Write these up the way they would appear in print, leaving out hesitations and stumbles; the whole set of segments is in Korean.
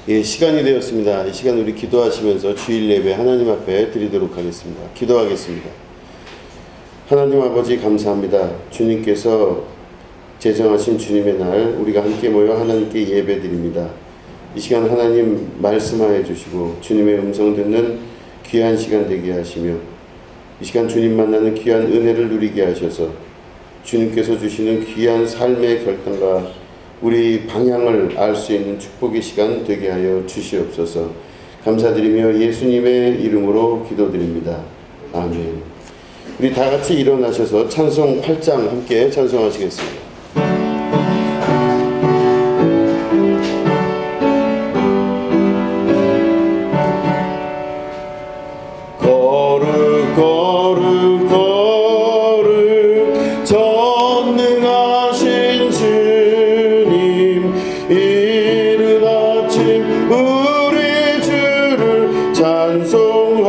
예, 시간이 되었습니다. 이 시간 우리 기도하시면서 주일 예배 하나님 앞에 드리도록 하겠습니다. 기도하겠습니다. 하나님 아버지 감사합니다. 주님께서 제정하신 주님의 날 우리가 함께 모여 하나님께 예배 드립니다. 이 시간 하나님 말씀하여 주시고 주님의 음성 듣는 귀한 시간 되게 하시며 이 시간 주님 만나는 귀한 은혜를 누리게 하셔서 주님께서 주시는 귀한 삶의 결단과 우리 방향을 알 수 있는 축복의 시간 되게 하여 주시옵소서. 감사드리며 예수님의 이름으로 기도드립니다. 아멘. 우리 다 같이 일어나셔서 찬송 8장 함께 찬송하시겠습니다. 거룩 거룩 거룩 전능하신 주님, 이른 아침 우리 주를 찬송합니다.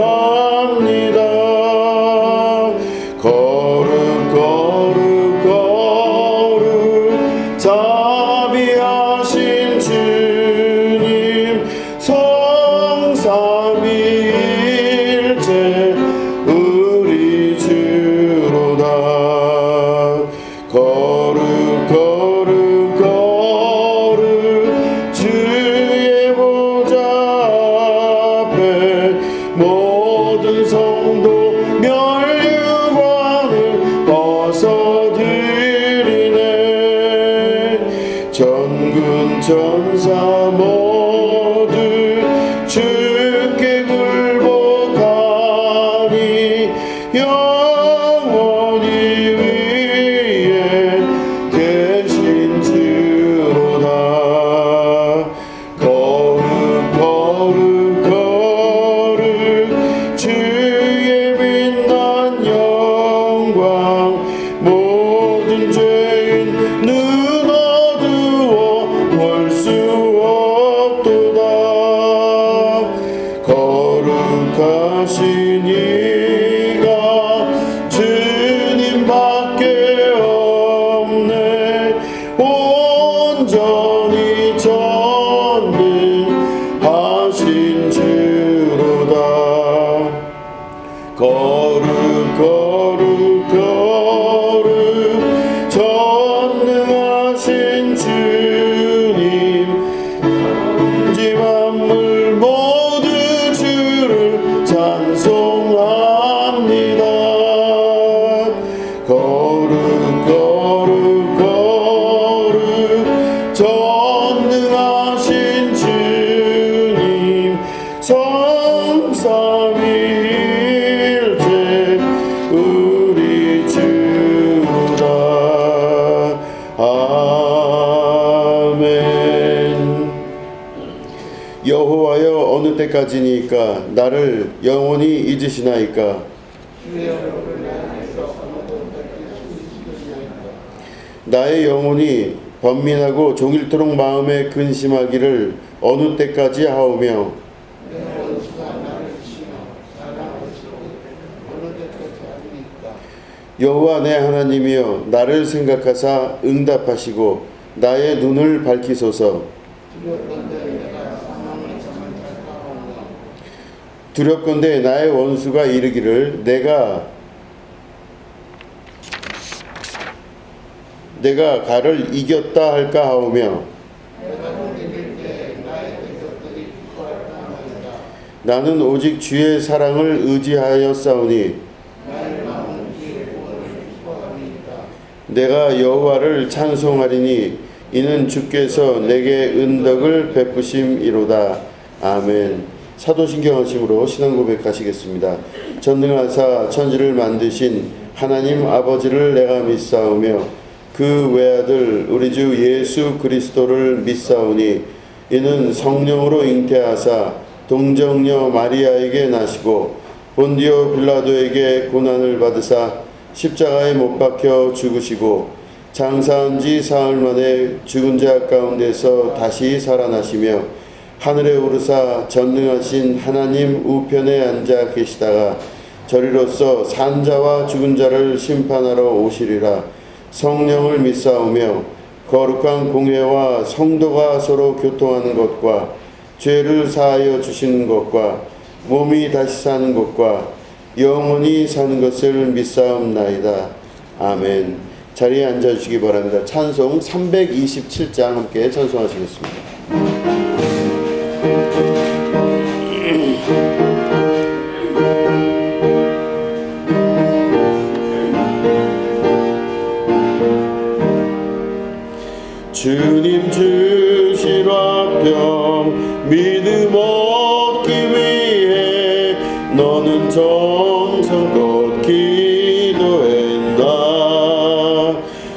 거룩 거룩 거룩 자비하신 주님, 성삼위일체 우리 주로다. 거룩 거룩 거룩 주의 보좌 앞에 모든 성도 멸류관을 벗어드리네. 전군 천사 모두 주께 굴복하니 영원히 위에 계신 주로다. 거룩 거룩 거룩 주의 빛난 영광, 모든 죄인 눈 어두워 볼 수 없도다. 거룩하신 이가 주님밖에 없네. 온전히 전능하신 주로다. 거룩 거룩 거룩 전능하신 주님, 천지 만물 모두 주를 찬송합니다. 거룩 거룩 거룩 전능하신 주님, 성삼위일체 우리 주로다. 아멘. 여호와여, 어느 때까지니까 나를 영원히 잊으시나이까. 나의 영혼이 번민하고 종일토록 마음에 근심하기를 어느 때까지 하오며, 여호와 내 하나님이여, 나를 생각하사 응답하시고 나의 눈을 밝히소서. 두렵건대 나의 원수가 이르기를 내가 가를 이겼다 할까 하오며, 나는 오직 주의 사랑을 의지하였사오니 내가 여호와를 찬송하리니 이는 주께서 내게 은덕을 베푸심이로다. 아멘. 사도신경하심으로 신앙 고백하시겠습니다. 전능하사 천지를 만드신 하나님 아버지를 내가 믿사오며 그 외아들 우리 주 예수 그리스도를 믿사오니 이는 성령으로 잉태하사 동정녀 마리아에게 나시고 본디오 빌라도에게 고난을 받으사 십자가에 못 박혀 죽으시고 장사한 지 사흘 만에 죽은 자 가운데서 다시 살아나시며 하늘에 오르사 전능하신 하나님 우편에 앉아 계시다가 저리로서 산자와 죽은 자를 심판하러 오시리라. 성령을 믿사오며 거룩한 공회와 성도가 서로 교통하는 것과 죄를 사하여 주시는 것과 몸이 다시 사는 것과 영원히 사는 것을 믿사옵나이다. 아멘. 자리에 앉아주시기 바랍니다. 찬송 327장 함께 찬송하시겠습니다. 주님 주신 화평 믿음 얻기 위해 너는 정성껏 기도했나.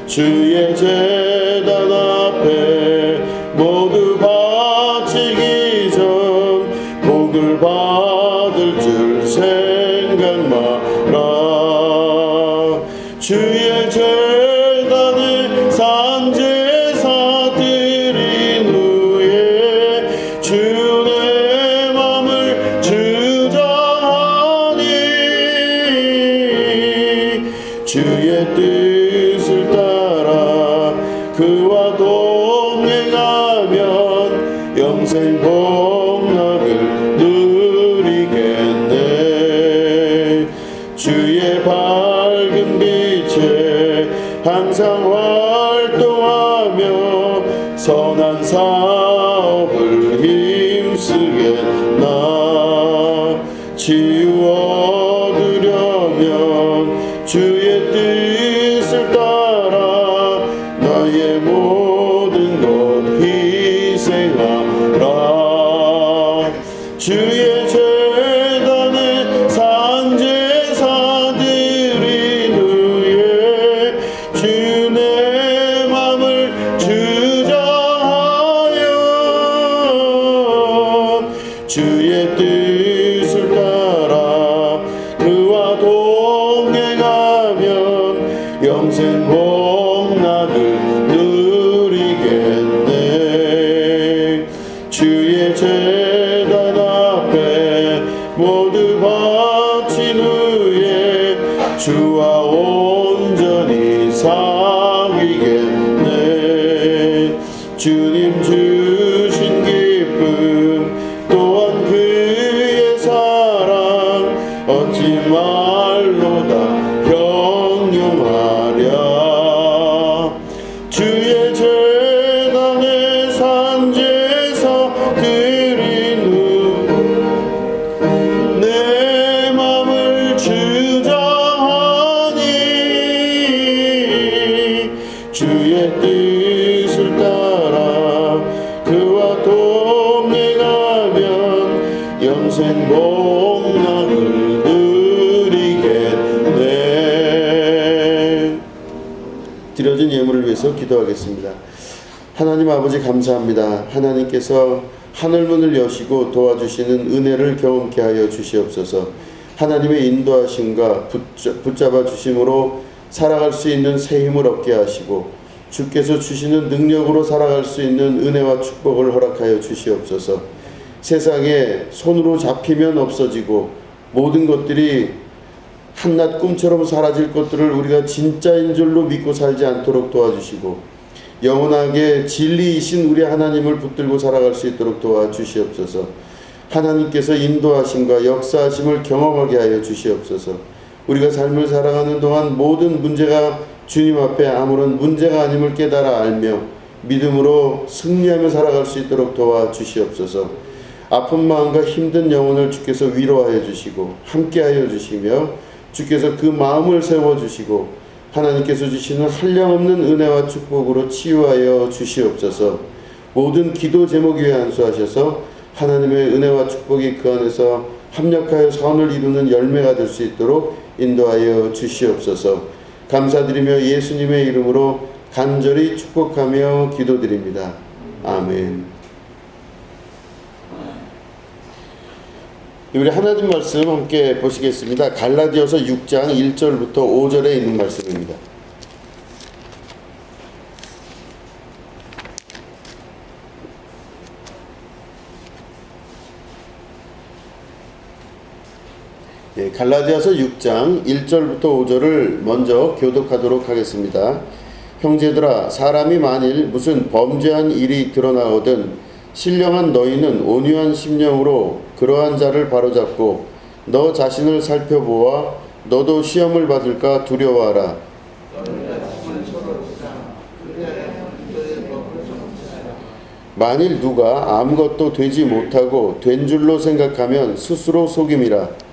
주의 제단 앞에 모두 바치기 전 복을 받을 줄 생각 마라. 주의 제단에 산제사 드린 후에 주의 맘을 주장하니 주의 뜻을 따라 그와 동행하면 영생 복락을 누리겠네. 주의 밝은 빛에 항상 활동하며 선한 사업을 힘쓰겠나. 치유 얻으려면 주의 뜻을 따라 나의 모든 것 희생하라. 주의 제단에 산제사 드린 후에 주 내 맘을 주장하여 주의 뜻을 따라 그와 동행하면 영생 복락을 누리겠네. 주의 제단 앞에 모두 바친 후에 주와 온전히 사귀겠네. 주님 주신 기쁨 또한 그의 사랑 어찌 말로 다 형용하랴. 주의 제단에 산제사 드린 후 내 맘을 주장하니 주의 뜻을 따라 그와 동행하면 영생 복락을 누리겠네. 드려진 예물을 위해서 기도하겠습니다. 하나님 아버지 감사합니다. 하나님께서 하늘문을 여시고 도와주시는 은혜를 경험케 하여 주시옵소서. 하나님의 인도하심과 붙잡아 주심으로 살아갈 수 있는 새 힘을 얻게 하시고 주께서 주시는 능력으로 살아갈 수 있는 은혜와 축복을 허락하여 주시옵소서. 세상에 손으로 잡히면 없어지고 모든 것들이 한낱 꿈처럼 사라질 것들을 우리가 진짜인 줄로 믿고 살지 않도록 도와주시고 영원하게 진리이신 우리 하나님을 붙들고 살아갈 수 있도록 도와주시옵소서. 하나님께서 인도하심과 역사하심을 경험하게 하여 주시옵소서. 우리가 삶을 살아가는 동안 모든 문제가 주님 앞에 아무런 문제가 아님을 깨달아 알며 믿음으로 승리하며 살아갈 수 있도록 도와주시옵소서. 아픈 마음과 힘든 영혼을 주께서 위로하여 주시고 함께하여 주시며 주께서 그 마음을 세워주시고 하나님께서 주시는 한량없는 은혜와 축복으로 치유하여 주시옵소서. 모든 기도 제목 위에 안수하셔서 하나님의 은혜와 축복이 그 안에서 합력하여 선을 이루는 열매가 될 수 있도록 인도하여 주시옵소서. 감사드리며 예수님의 이름으로 간절히 축복하며 기도드립니다. 아멘. 우리 하나님 말씀 함께 보시겠습니다. 갈라디아서 6장 1절부터 5절에 있는 말씀입니다. 갈라디아서 6장 1절부터 5절을 먼저 교독하도록 하겠습니다. 형제들아, 사람이 만일 무슨 범죄한 일이 드러나거든 신령한 너희는 온유한 심령으로 그러한 자를 바로잡고 너 자신을 살펴보아 너도 시험을 받을까 두려워하라. 만일 누가 아무것도 되지 못하고 된 줄로 생각하면 스스로 속임이라.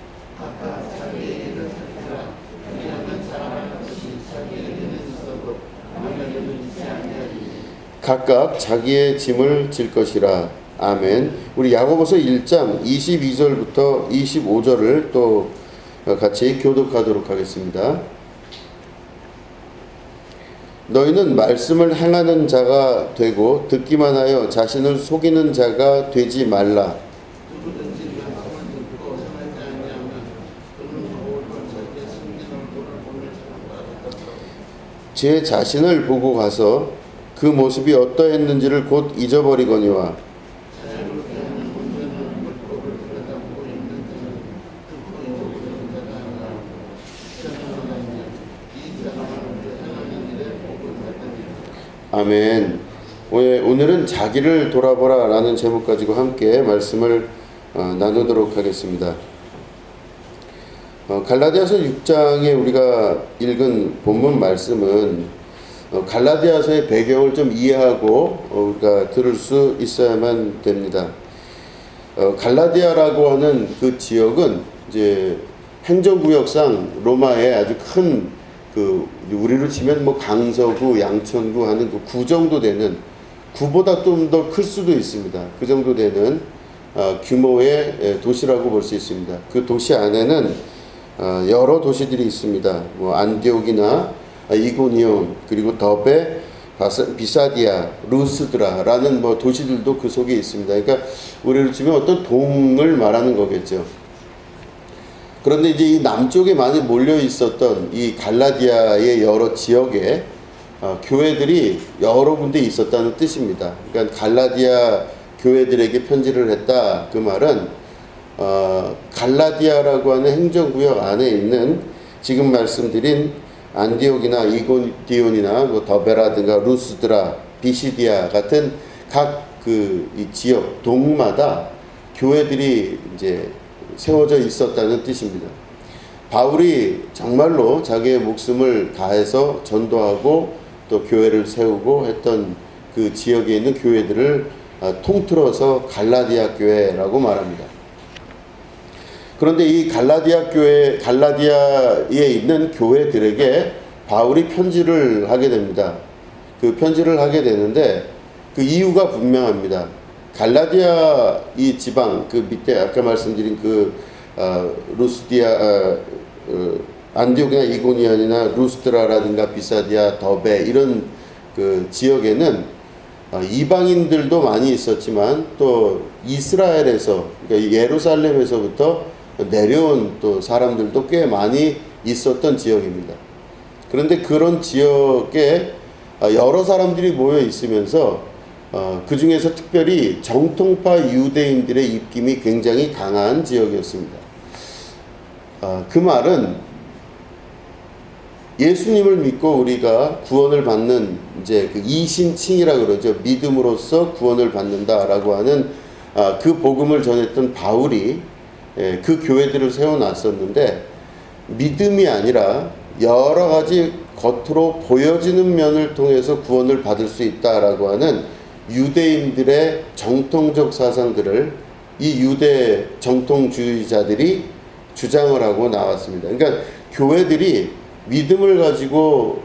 각각 자기의 짐을 질 것이라. 아멘. 우리 야고보서 1장 22절부터 25절을 또 같이 교독하도록 하겠습니다. 너희는 말씀을 행하는 자가 되고 듣기만 하여 자신을 속이는 자가 되지 말라. 제 자신을 보고 가서 그 모습이 어떠했는지를 곧 잊어버리거니와 아멘. 오늘은 자기를 돌아보라 라는 제목 가지고 함께 말씀을 나누도록 하겠습니다. 갈라디아서 6장에 우리가 읽은 본문 말씀은 갈라디아서의 배경을 좀 이해하고 우리가 들을 수 있어야만 됩니다. 갈라디아라고 하는 그 지역은 이제 행정구역상 로마의 아주 큰 우리로 치면 뭐 강서구, 양천구 하는 그 구 정도 되는, 구보다 좀 더 클 수도 있습니다. 그 정도 되는 규모의 도시라고 볼 수 있습니다. 그 도시 안에는 여러 도시들이 있습니다. 뭐 안디옥이나 이고니온, 그리고 더베, 비사디아, 루스드라라는 뭐 도시들도 그 속에 있습니다. 그러니까 우리로 치면 어떤 동을 말하는 거겠죠. 그런데 이제 이 남쪽에 많이 몰려 있었던 이 갈라디아의 여러 지역에 교회들이 여러 군데 있었다는 뜻입니다. 그러니까 갈라디아 교회들에게 편지를 했다. 그 말은 갈라디아라고 하는 행정구역 안에 있는 지금 말씀드린 안디옥이나 이고디온이나 뭐 더베라든가 루스드라, 비시디아 같은 각 이 지역 동마다 교회들이 이제 세워져 있었다는 뜻입니다. 바울이 정말로 자기의 목숨을 다해서 전도하고 또 교회를 세우고 했던 그 지역에 있는 교회들을 통틀어서 갈라디아 교회라고 말합니다. 그런데 이 갈라디아에 있는 교회들에게 바울이 편지를 하게 됩니다. 그 편지를 하게 되는데 그 이유가 분명합니다. 갈라디아 이 지방, 그 밑에 아까 말씀드린 안디옥이나 이고니온이나 루스드라라든가 비사디아, 더베 이런 그 지역에는 이방인들도 많이 있었지만 또 이스라엘에서, 그러니까 예루살렘에서부터 내려온 또 사람들도 꽤 많이 있었던 지역입니다. 그런데 그런 지역에 여러 사람들이 모여 있으면서 그 중에서 특별히 정통파 유대인들의 입김이 굉장히 강한 지역이었습니다. 그 말은 예수님을 믿고 우리가 구원을 받는 이제 그 이신칭이라고 그러죠. 믿음으로써 구원을 받는다라고 하는 그 복음을 전했던 바울이 그 교회들을 세워놨었는데, 믿음이 아니라 여러 가지 겉으로 보여지는 면을 통해서 구원을 받을 수 있다라고 하는 유대인들의 정통적 사상들을 이 유대 정통주의자들이 주장을 하고 나왔습니다. 그러니까 교회들이 믿음을 가지고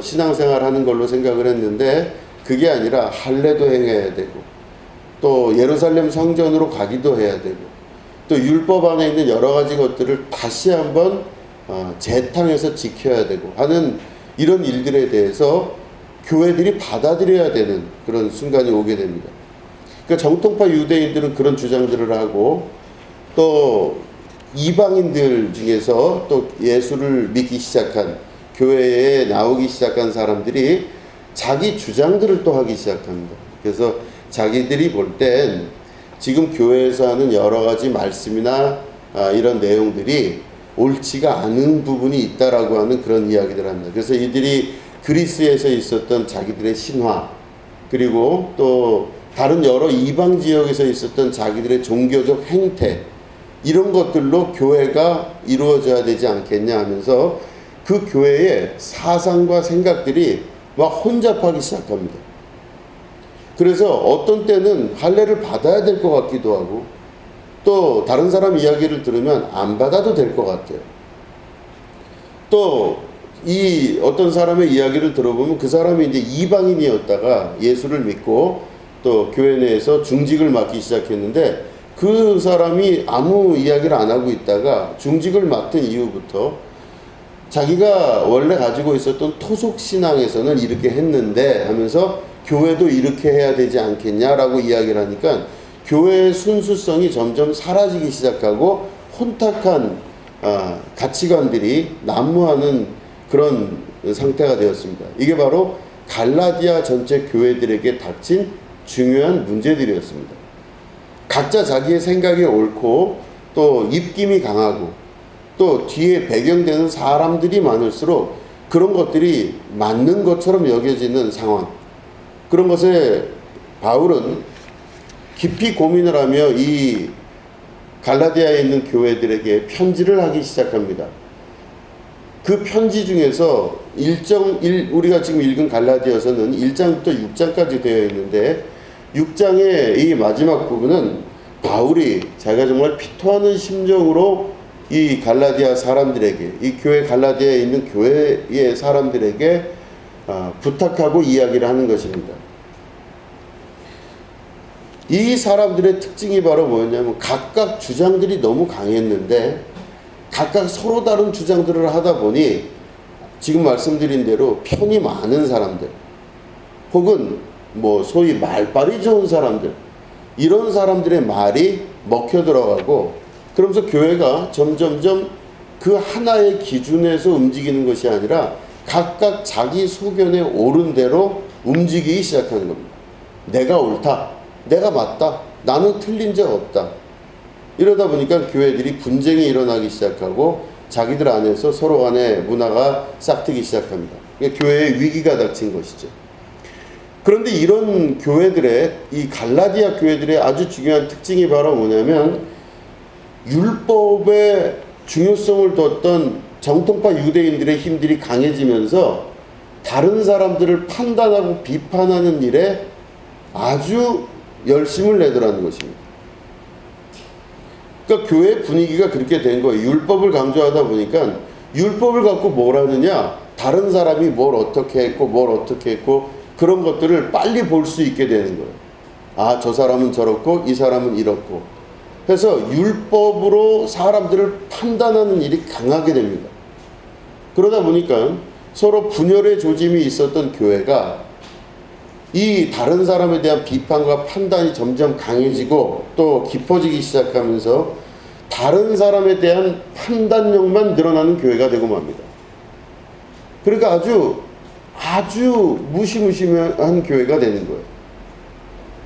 신앙생활하는 걸로 생각을 했는데 그게 아니라 할례도 행해야 되고 또 예루살렘 성전으로 가기도 해야 되고 또 율법 안에 있는 여러 가지 것들을 다시 한번 재탕해서 지켜야 되고 하는 이런 일들에 대해서 교회들이 받아들여야 되는 그런 순간이 오게 됩니다. 그러니까 정통파 유대인들은 그런 주장들을 하고 또 이방인들 중에서 또 예수를 믿기 시작한, 교회에 나오기 시작한 사람들이 자기 주장들을 또 하기 시작합니다. 그래서 자기들이 볼 땐 지금 교회에서 하는 여러 가지 말씀이나 이런 내용들이 옳지가 않은 부분이 있다라고 하는 그런 이야기들을 합니다. 그래서 이들이 그리스에서 있었던 자기들의 신화, 그리고 또 다른 여러 이방 지역에서 있었던 자기들의 종교적 행태, 이런 것들로 교회가 이루어져야 되지 않겠냐 하면서 그 교회의 사상과 생각들이 막 혼잡하기 시작합니다. 그래서 어떤 때는 할례를 받아야 될 것 같기도 하고, 또 다른 사람 이야기를 들으면 안 받아도 될 것 같아요. 또 이 어떤 사람의 이야기를 들어보면 그 사람이 이제 이방인이었다가 예수를 믿고 또 교회 내에서 중직을 맡기 시작했는데, 그 사람이 아무 이야기를 안 하고 있다가 중직을 맡은 이후부터 자기가 원래 가지고 있었던 토속 신앙에서는 이렇게 했는데 하면서 교회도 이렇게 해야 되지 않겠냐라고 이야기를 하니까 교회의 순수성이 점점 사라지기 시작하고 혼탁한 가치관들이 난무하는 그런 상태가 되었습니다. 이게 바로 갈라디아 전체 교회들에게 닥친 중요한 문제들이었습니다. 각자 자기의 생각이 옳고 또 입김이 강하고 또 뒤에 배경되는 사람들이 많을수록 그런 것들이 맞는 것처럼 여겨지는 상황, 그런 것에 바울은 깊이 고민을 하며 이 갈라디아에 있는 교회들에게 편지를 하기 시작합니다. 그 편지 중에서 우리가 지금 읽은 갈라디아서는 1장부터 6장까지 되어 있는데 6장의 이 마지막 부분은 바울이 자기가 정말 피토하는 심정으로 이 갈라디아 사람들에게, 이 교회 갈라디아에 있는 교회의 사람들에게 부탁하고 이야기를 하는 것입니다. 이 사람들의 특징이 바로 뭐였냐면 각각 주장들이 너무 강했는데 각각 서로 다른 주장들을 하다 보니 지금 말씀드린 대로 편이 많은 사람들, 혹은 소위 말빨이 좋은 사람들, 이런 사람들의 말이 먹혀 들어가고, 그러면서 교회가 점점점 그 하나의 기준에서 움직이는 것이 아니라 각각 자기 소견에 옳은 대로 움직이기 시작하는 겁니다. 내가 옳다, 내가 맞다, 나는 틀린 적 없다. 이러다 보니까 교회들이 분쟁이 일어나기 시작하고 자기들 안에서 서로 간의 문화가 싹트기 시작합니다. 교회의 위기가 닥친 것이죠. 그런데 이런 교회들의, 이 갈라디아 교회들의 아주 중요한 특징이 바로 뭐냐면 율법의 중요성을 뒀던 정통파 유대인들의 힘들이 강해지면서 다른 사람들을 판단하고 비판하는 일에 아주 열심을 내더라는 것입니다. 그러니까 교회 분위기가 그렇게 된 거예요. 율법을 강조하다 보니까 율법을 갖고 뭘 하느냐, 다른 사람이 뭘 어떻게 했고 뭘 어떻게 했고 그런 것들을 빨리 볼 수 있게 되는 거예요. 아, 저 사람은 저렇고 이 사람은 이렇고 해서 율법으로 사람들을 판단하는 일이 강하게 됩니다. 그러다 보니까 서로 분열의 조짐이 있었던 교회가 이 다른 사람에 대한 비판과 판단이 점점 강해지고 또 깊어지기 시작하면서 다른 사람에 대한 판단력만 늘어나는 교회가 되고 맙니다. 그러니까 아주 무시무시한 교회가 되는 거예요.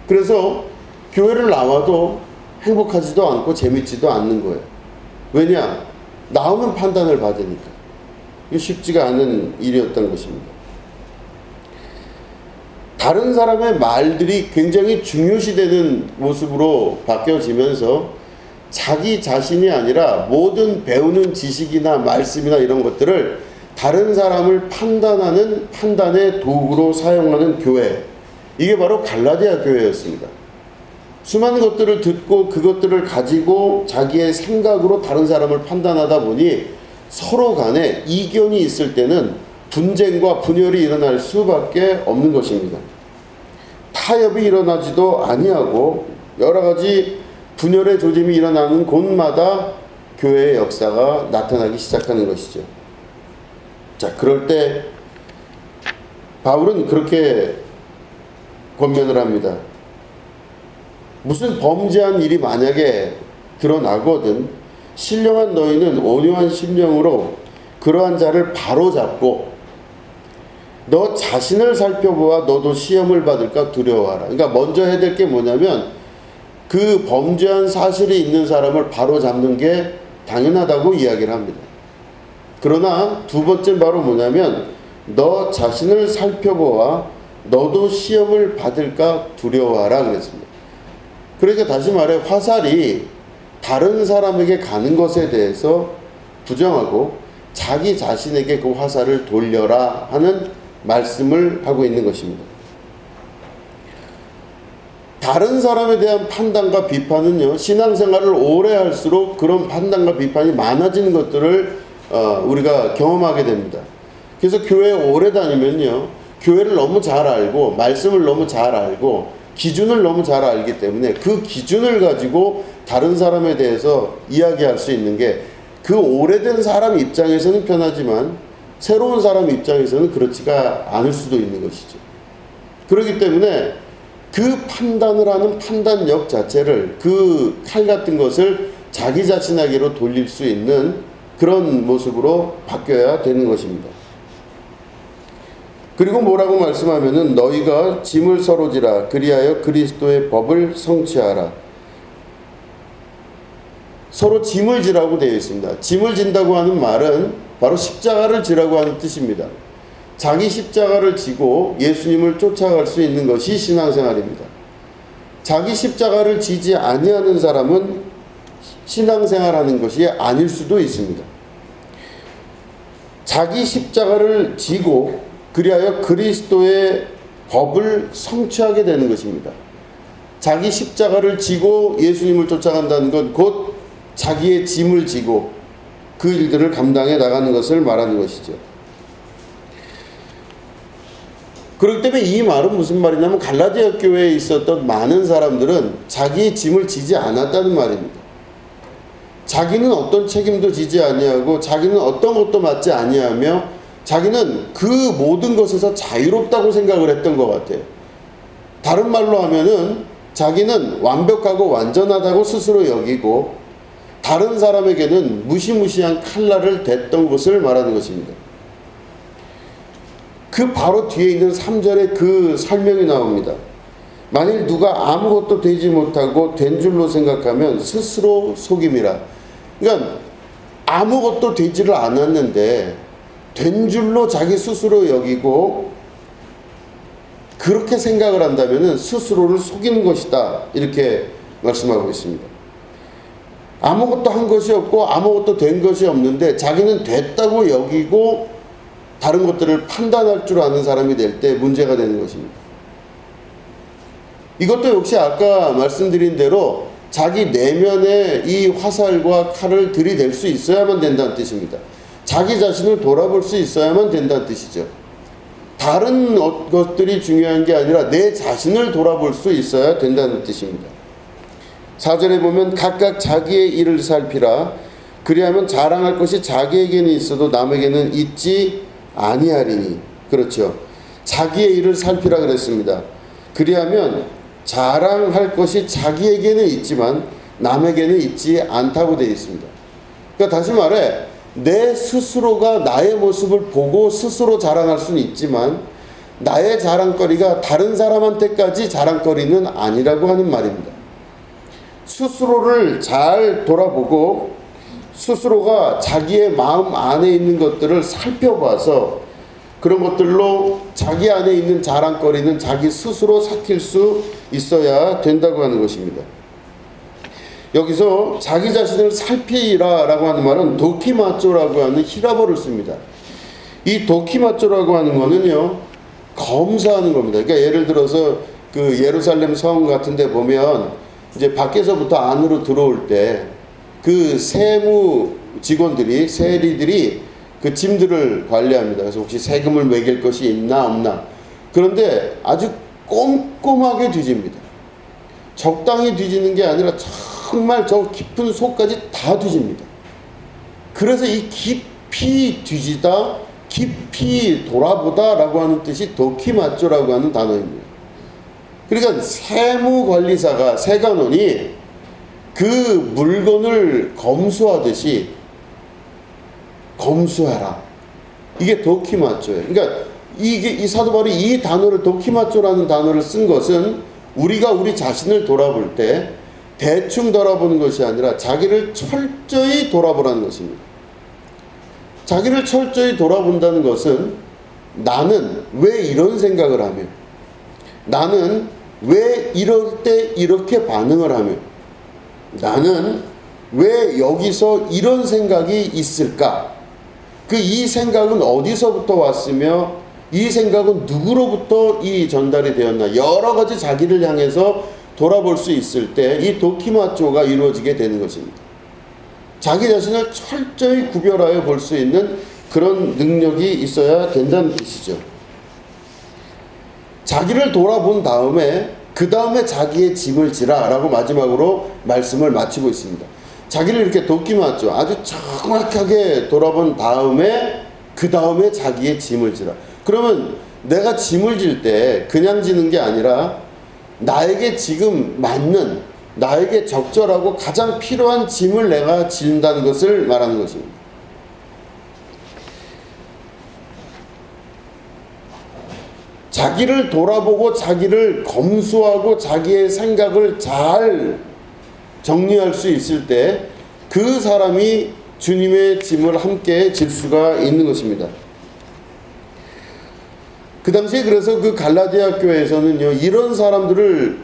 그래서 교회를 나와도 행복하지도 않고 재밌지도 않는 거예요. 왜냐? 나오면 판단을 받으니까. 이게 쉽지가 않은 일이었던 것입니다. 다른 사람의 말들이 굉장히 중요시되는 모습으로 바뀌어지면서 자기 자신이 아니라 모든 배우는 지식이나 말씀이나 이런 것들을 다른 사람을 판단하는 판단의 도구로 사용하는 교회, 이게 바로 갈라디아 교회였습니다. 수많은 것들을 듣고 그것들을 가지고 자기의 생각으로 다른 사람을 판단하다 보니 서로 간에 이견이 있을 때는 분쟁과 분열이 일어날 수밖에 없는 것입니다. 타협이 일어나지도 아니하고 여러 가지 분열의 조짐이 일어나는 곳마다 교회의 역사가 나타나기 시작하는 것이죠. 자, 그럴 때 바울은 그렇게 권면을 합니다. 무슨 범죄한 일이 만약에 드러나거든 신령한 너희는 온유한 심령으로 그러한 자를 바로잡고 너 자신을 살펴보아 너도 시험을 받을까 두려워하라. 그러니까 먼저 해야 될 게 뭐냐면 그 범죄한 사실이 있는 사람을 바로잡는 게 당연하다고 이야기를 합니다. 그러나 두 번째는 바로 뭐냐면 너 자신을 살펴보아 너도 시험을 받을까 두려워하라 그랬습니다. 그러니까 다시 말해 화살이 다른 사람에게 가는 것에 대해서 부정하고 자기 자신에게 그 화살을 돌려라 하는 말씀을 하고 있는 것입니다. 다른 사람에 대한 판단과 비판은요, 신앙생활을 오래 할수록 그런 판단과 비판이 많아지는 것들을 우리가 경험하게 됩니다. 그래서 교회에 오래 다니면요, 교회를 너무 잘 알고 말씀을 너무 잘 알고 기준을 너무 잘 알기 때문에 그 기준을 가지고 다른 사람에 대해서 이야기할 수 있는 게 그 오래된 사람 입장에서는 편하지만 새로운 사람 입장에서는 그렇지가 않을 수도 있는 것이죠. 그렇기 때문에 그 판단을 하는 판단력 자체를, 그 칼 같은 것을 자기 자신에게로 돌릴 수 있는 그런 모습으로 바뀌어야 되는 것입니다. 그리고 뭐라고 말씀하면은 너희가 짐을 서로 지라 그리하여 그리스도의 법을 성취하라. 서로 짐을 지라고 되어 있습니다. 짐을 진다고 하는 말은 바로 십자가를 지라고 하는 뜻입니다. 자기 십자가를 지고 예수님을 쫓아갈 수 있는 것이 신앙생활입니다. 자기 십자가를 지지 아니하는 사람은 신앙생활하는 것이 아닐 수도 있습니다. 자기 십자가를 지고 그리하여 그리스도의 법을 성취하게 되는 것입니다. 자기 십자가를 지고 예수님을 쫓아간다는 건 곧 자기의 짐을 지고 그 일들을 감당해 나가는 것을 말하는 것이죠. 그렇기 때문에 이 말은 무슨 말이냐면 갈라디아 교회에 있었던 많은 사람들은 자기의 짐을 지지 않았다는 말입니다. 자기는 어떤 책임도 지지 아니하고 자기는 어떤 것도 맡지 아니하며 자기는 그 모든 것에서 자유롭다고 생각을 했던 것 같아요. 다른 말로 하면은 자기는 완벽하고 완전하다고 스스로 여기고 다른 사람에게는 무시무시한 칼날을 댔던 것을 말하는 것입니다. 그 바로 뒤에 있는 3절에 그 설명이 나옵니다. 만일 누가 아무것도 되지 못하고 된 줄로 생각하면 스스로 속임이라. 그러니까 아무것도 되지를 않았는데 된 줄로 자기 스스로 여기고 그렇게 생각을 한다면 스스로를 속이는 것이다. 이렇게 말씀하고 있습니다. 아무것도 한 것이 없고 아무것도 된 것이 없는데 자기는 됐다고 여기고 다른 것들을 판단할 줄 아는 사람이 될 때 문제가 되는 것입니다. 이것도 역시 아까 말씀드린 대로 자기 내면에 이 화살과 칼을 들이댈 수 있어야만 된다는 뜻입니다. 자기 자신을 돌아볼 수 있어야만 된다는 뜻이죠. 다른 것들이 중요한 게 아니라 내 자신을 돌아볼 수 있어야 된다는 뜻입니다. 4절에 보면 각각 자기의 일을 살피라. 그리하면 자랑할 것이 자기에게는 있어도 남에게는 있지 아니하리니. 그렇죠. 자기의 일을 살피라 그랬습니다. 그리하면 자랑할 것이 자기에게는 있지만 남에게는 있지 않다고 되어 있습니다. 그러니까 다시 말해 내 스스로가 나의 모습을 보고 스스로 자랑할 수는 있지만 나의 자랑거리가 다른 사람한테까지 자랑거리는 아니라고 하는 말입니다. 스스로를 잘 돌아보고 스스로가 자기의 마음 안에 있는 것들을 살펴봐서 그런 것들로 자기 안에 있는 자랑거리는 자기 스스로 삭힐 수 있어야 된다고 하는 것입니다. 여기서 자기 자신을 살피라 라고 하는 말은 도키마쪼라고 하는 히라보를 씁니다. 이 도키마쪼라고 하는 거는요, 검사하는 겁니다. 그러니까 예를 들어서 그 예루살렘 성 같은 데 보면 이제 밖에서부터 안으로 들어올 때 그 세무 직원들이, 세리들이 그 짐들을 관리합니다. 그래서 혹시 세금을 매길 것이 있나 없나. 그런데 아주 꼼꼼하게 뒤집니다. 적당히 뒤지는 게 아니라 정말 저 깊은 속까지 다 뒤집니다. 그래서 이 깊이 뒤지다, 깊이 돌아보다 라고 하는 뜻이 도키마쪼라고 하는 단어입니다. 그러니까 세무관리사가, 세관원이 그 물건을 검수하듯이 검수해라. 이게 도키마쪼예요. 그러니까 이 사도 바울이 이 단어를, 도키마쪼라는 단어를 쓴 것은 우리가 우리 자신을 돌아볼 때 대충 돌아보는 것이 아니라 자기를 철저히 돌아보라는 것입니다. 자기를 철저히 돌아본다는 것은 나는 왜 이런 생각을 하며 나는 왜 이럴 때 이렇게 반응을 하며, 나는 왜 여기서 이런 생각이 있을까? 이 생각은 어디서부터 왔으며 이 생각은 누구로부터 이 전달이 되었나? 여러 가지 자기를 향해서 돌아볼 수 있을 때 이 도키마초가 이루어지게 되는 것입니다. 자기 자신을 철저히 구별하여 볼 수 있는 그런 능력이 있어야 된다는 뜻이죠. 자기를 돌아본 다음에 그 다음에 자기의 짐을 지라 라고 마지막으로 말씀을 마치고 있습니다. 자기를 이렇게 도끼맞죠. 아주 정확하게 돌아본 다음에 그 다음에 자기의 짐을 지라. 그러면 내가 짐을 질 때 그냥 지는 게 아니라 나에게 지금 맞는, 나에게 적절하고 가장 필요한 짐을 내가 진다는 것을 말하는 것입니다. 자기를 돌아보고 자기를 검수하고 자기의 생각을 잘 정리할 수 있을 때 그 사람이 주님의 짐을 함께 질 수가 있는 것입니다. 그 당시에 그래서 그 갈라디아 교회에서는요, 이런 사람들을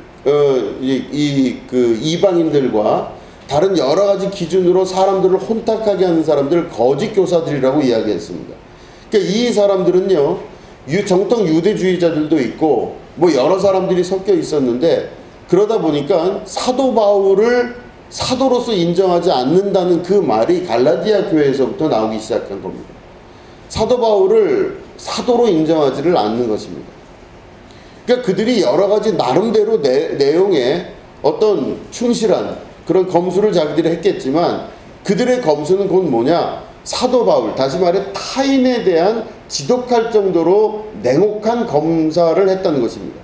이방인들과 다른 여러 가지 기준으로 사람들을 혼탁하게 하는 사람들 거짓 교사들이라고 이야기했습니다. 그러니까 이 사람들은요, 정통 유대주의자들도 있고 뭐 여러 사람들이 섞여 있었는데, 그러다 보니까 사도 바울을 사도로서 인정하지 않는다는 그 말이 갈라디아 교회에서부터 나오기 시작한 겁니다. 사도 바울을 사도로 인정하지를 않는 것입니다. 그러니까 그들이 여러 가지 나름대로 내용에 어떤 충실한 그런 검수를 자기들이 했겠지만, 그들의 검수는 곧 뭐냐? 사도 바울, 다시 말해 타인에 대한 지독할 정도로 냉혹한 검사를 했다는 것입니다.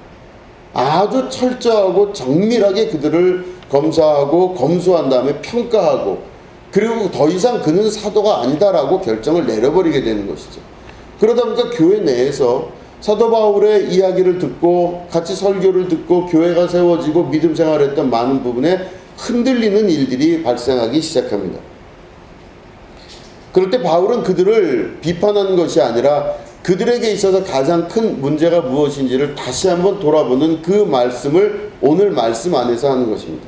아주 철저하고 정밀하게 그들을 검사하고 검수한 다음에 평가하고, 그리고 더 이상 그는 사도가 아니다라고 결정을 내려버리게 되는 것이죠. 그러다 보니까 교회 내에서 사도 바울의 이야기를 듣고 같이 설교를 듣고 교회가 세워지고 믿음 생활했던 많은 부분에 흔들리는 일들이 발생하기 시작합니다. 그럴 때 바울은 그들을 비판하는 것이 아니라 그들에게 있어서 가장 큰 문제가 무엇인지를 다시 한번 돌아보는 그 말씀을 오늘 말씀 안에서 하는 것입니다.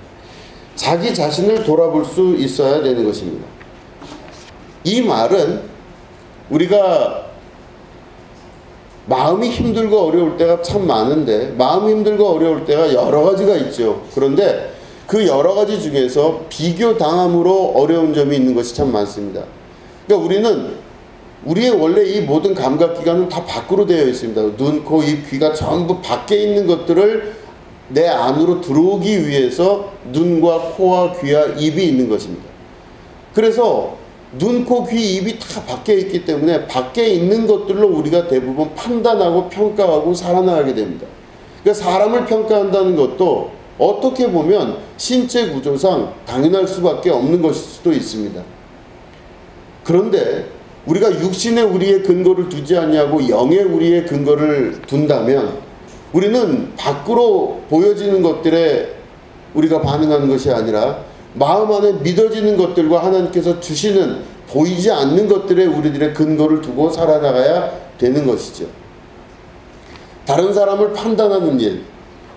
자기 자신을 돌아볼 수 있어야 되는 것입니다. 이 말은 우리가 마음이 힘들고 어려울 때가 참 많은데, 마음이 힘들고 어려울 때가 여러 가지가 있죠. 그런데 그 여러 가지 중에서 비교당함으로 어려운 점이 있는 것이 참 많습니다. 그러니까 우리는 우리의 원래 이 모든 감각기관은 다 밖으로 되어 있습니다. 눈, 코, 입, 귀가 전부 밖에 있는 것들을 내 안으로 들어오기 위해서 눈과 코와 귀와 입이 있는 것입니다. 그래서 눈, 코, 귀, 입이 다 밖에 있기 때문에 밖에 있는 것들로 우리가 대부분 판단하고 평가하고 살아나가게 됩니다. 그러니까 사람을 평가한다는 것도 어떻게 보면 신체 구조상 당연할 수밖에 없는 것일 수도 있습니다. 그런데 우리가 육신에 우리의 근거를 두지 않냐고 영에 우리의 근거를 둔다면 우리는 밖으로 보여지는 것들에 우리가 반응하는 것이 아니라 마음 안에 믿어지는 것들과 하나님께서 주시는 보이지 않는 것들에 우리들의 근거를 두고 살아나가야 되는 것이죠. 다른 사람을 판단하는 일,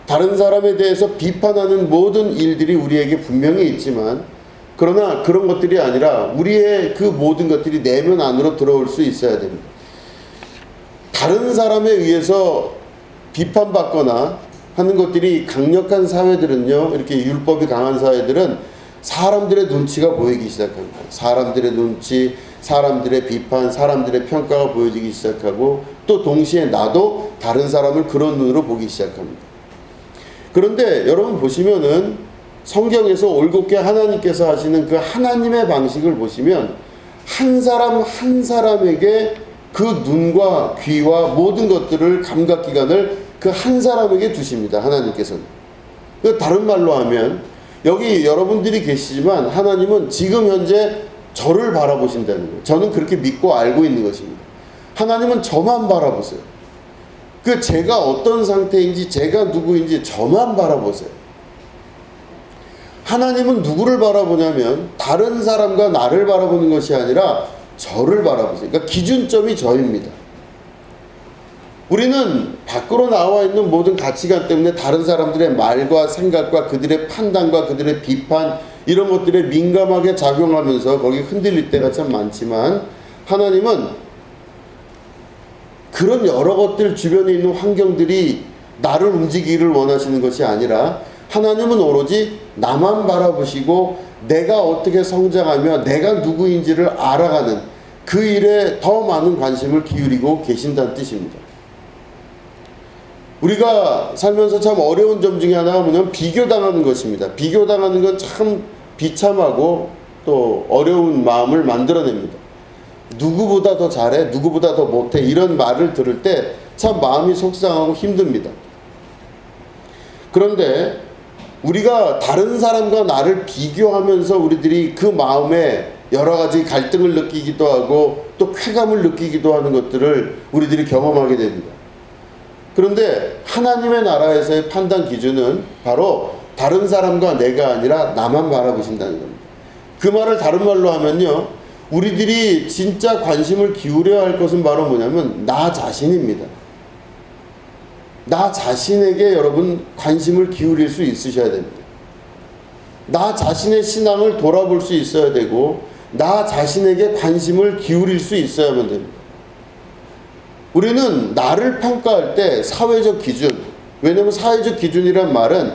다른 사람에 대해서 비판하는 모든 일들이 우리에게 분명히 있지만, 그러나 그런 것들이 아니라 우리의 그 모든 것들이 내면 안으로 들어올 수 있어야 됩니다. 다른 사람에 의해서 비판받거나 하는 것들이 강력한 사회들은요, 이렇게 율법이 강한 사회들은 사람들의 눈치가 보이기 시작합니다. 사람들의 눈치, 사람들의 비판, 사람들의 평가가 보여지기 시작하고, 또 동시에 나도 다른 사람을 그런 눈으로 보기 시작합니다. 그런데 여러분 보시면은 성경에서 올곧게 하나님께서 하시는 그 하나님의 방식을 보시면 한 사람 한 사람에게 그 눈과 귀와 모든 것들을 감각기관을 그 한 사람에게 두십니다. 하나님께서는. 다른 말로 하면 여기 여러분들이 계시지만 하나님은 지금 현재 저를 바라보신다는 거예요. 저는 그렇게 믿고 알고 있는 것입니다. 하나님은 저만 바라보세요. 제가 어떤 상태인지, 제가 누구인지 저만 바라보세요. 하나님은 누구를 바라보냐면 다른 사람과 나를 바라보는 것이 아니라 저를 바라보세요. 그러니까 기준점이 저입니다. 우리는 밖으로 나와 있는 모든 가치관 때문에 다른 사람들의 말과 생각과 그들의 판단과 그들의 비판 이런 것들에 민감하게 작용하면서 거기 흔들릴 때가 참 많지만, 하나님은 그런 여러 것들 주변에 있는 환경들이 나를 움직이기를 원하시는 것이 아니라, 하나님은 오로지 나만 바라보시고 내가 어떻게 성장하며 내가 누구인지를 알아가는 그 일에 더 많은 관심을 기울이고 계신다는 뜻입니다. 우리가 살면서 참 어려운 점 중에 하나가 뭐냐면 비교당하는 것입니다. 비교당하는 건 참 비참하고 또 어려운 마음을 만들어냅니다. 누구보다 더 잘해, 누구보다 더 못해, 이런 말을 들을 때 참 마음이 속상하고 힘듭니다. 그런데 우리가 다른 사람과 나를 비교하면서 우리들이 그 마음에 여러 가지 갈등을 느끼기도 하고 또 쾌감을 느끼기도 하는 것들을 우리들이 경험하게 됩니다. 그런데 하나님의 나라에서의 판단 기준은 바로 다른 사람과 내가 아니라 나만 바라보신다는 겁니다. 그 말을 다른 말로 하면요, 우리들이 진짜 관심을 기울여야 할 것은 바로 뭐냐면 나 자신입니다. 나 자신에게 여러분 관심을 기울일 수 있으셔야 됩니다. 나 자신의 신앙을 돌아볼 수 있어야 되고 나 자신에게 관심을 기울일 수 있어야만 됩니다. 우리는 나를 평가할 때 사회적 기준, 왜냐하면 사회적 기준이란 말은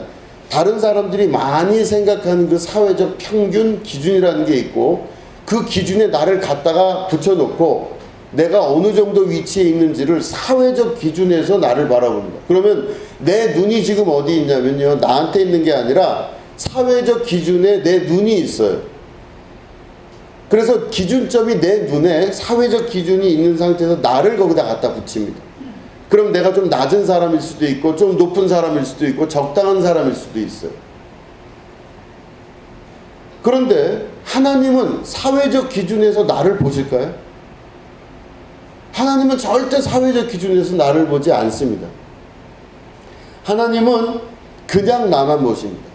다른 사람들이 많이 생각하는 그 사회적 평균 기준이라는 게 있고, 그 기준에 나를 갖다가 붙여놓고 내가 어느 정도 위치에 있는지를 사회적 기준에서 나를 바라봅니다. 그러면 내 눈이 지금 어디 있냐면요, 나한테 있는 게 아니라 사회적 기준에 내 눈이 있어요. 그래서 기준점이 내 눈에 사회적 기준이 있는 상태에서 나를 거기다 갖다 붙입니다. 그럼 내가 좀 낮은 사람일 수도 있고 좀 높은 사람일 수도 있고 적당한 사람일 수도 있어요. 그런데 하나님은 사회적 기준에서 나를 보실까요? 하나님은 절대 사회적 기준에서 나를 보지 않습니다. 하나님은 그냥 나만 보십니다.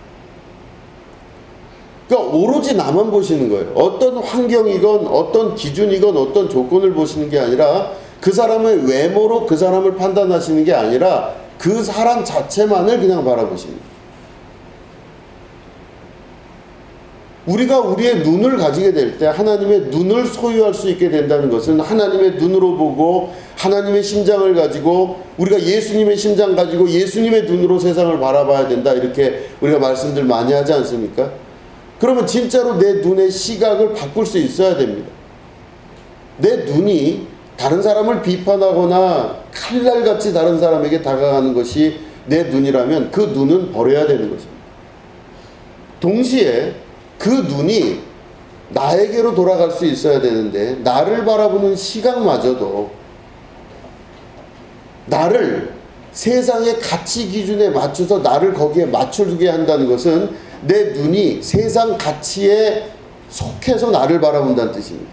그러니까 오로지 나만 보시는 거예요. 어떤 환경이건 어떤 기준이건 어떤 조건을 보시는 게 아니라, 그 사람의 외모로 그 사람을 판단하시는 게 아니라 그 사람 자체만을 그냥 바라보십니다. 우리가 우리의 눈을 가지게 될 때 하나님의 눈을 소유할 수 있게 된다는 것은 하나님의 눈으로 보고 하나님의 심장을 가지고, 우리가 예수님의 심장 가지고 예수님의 눈으로 세상을 바라봐야 된다, 이렇게 우리가 말씀들 많이 하지 않습니까? 그러면 진짜로 내 눈의 시각을 바꿀 수 있어야 됩니다. 내 눈이 다른 사람을 비판하거나 칼날같이 다른 사람에게 다가가는 것이 내 눈이라면 그 눈은 버려야 되는 것입니다. 동시에 그 눈이 나에게로 돌아갈 수 있어야 되는데, 나를 바라보는 시각마저도 나를 세상의 가치 기준에 맞춰서 나를 거기에 맞춰주게 한다는 것은 내 눈이 세상 가치에 속해서 나를 바라본다는 뜻입니다.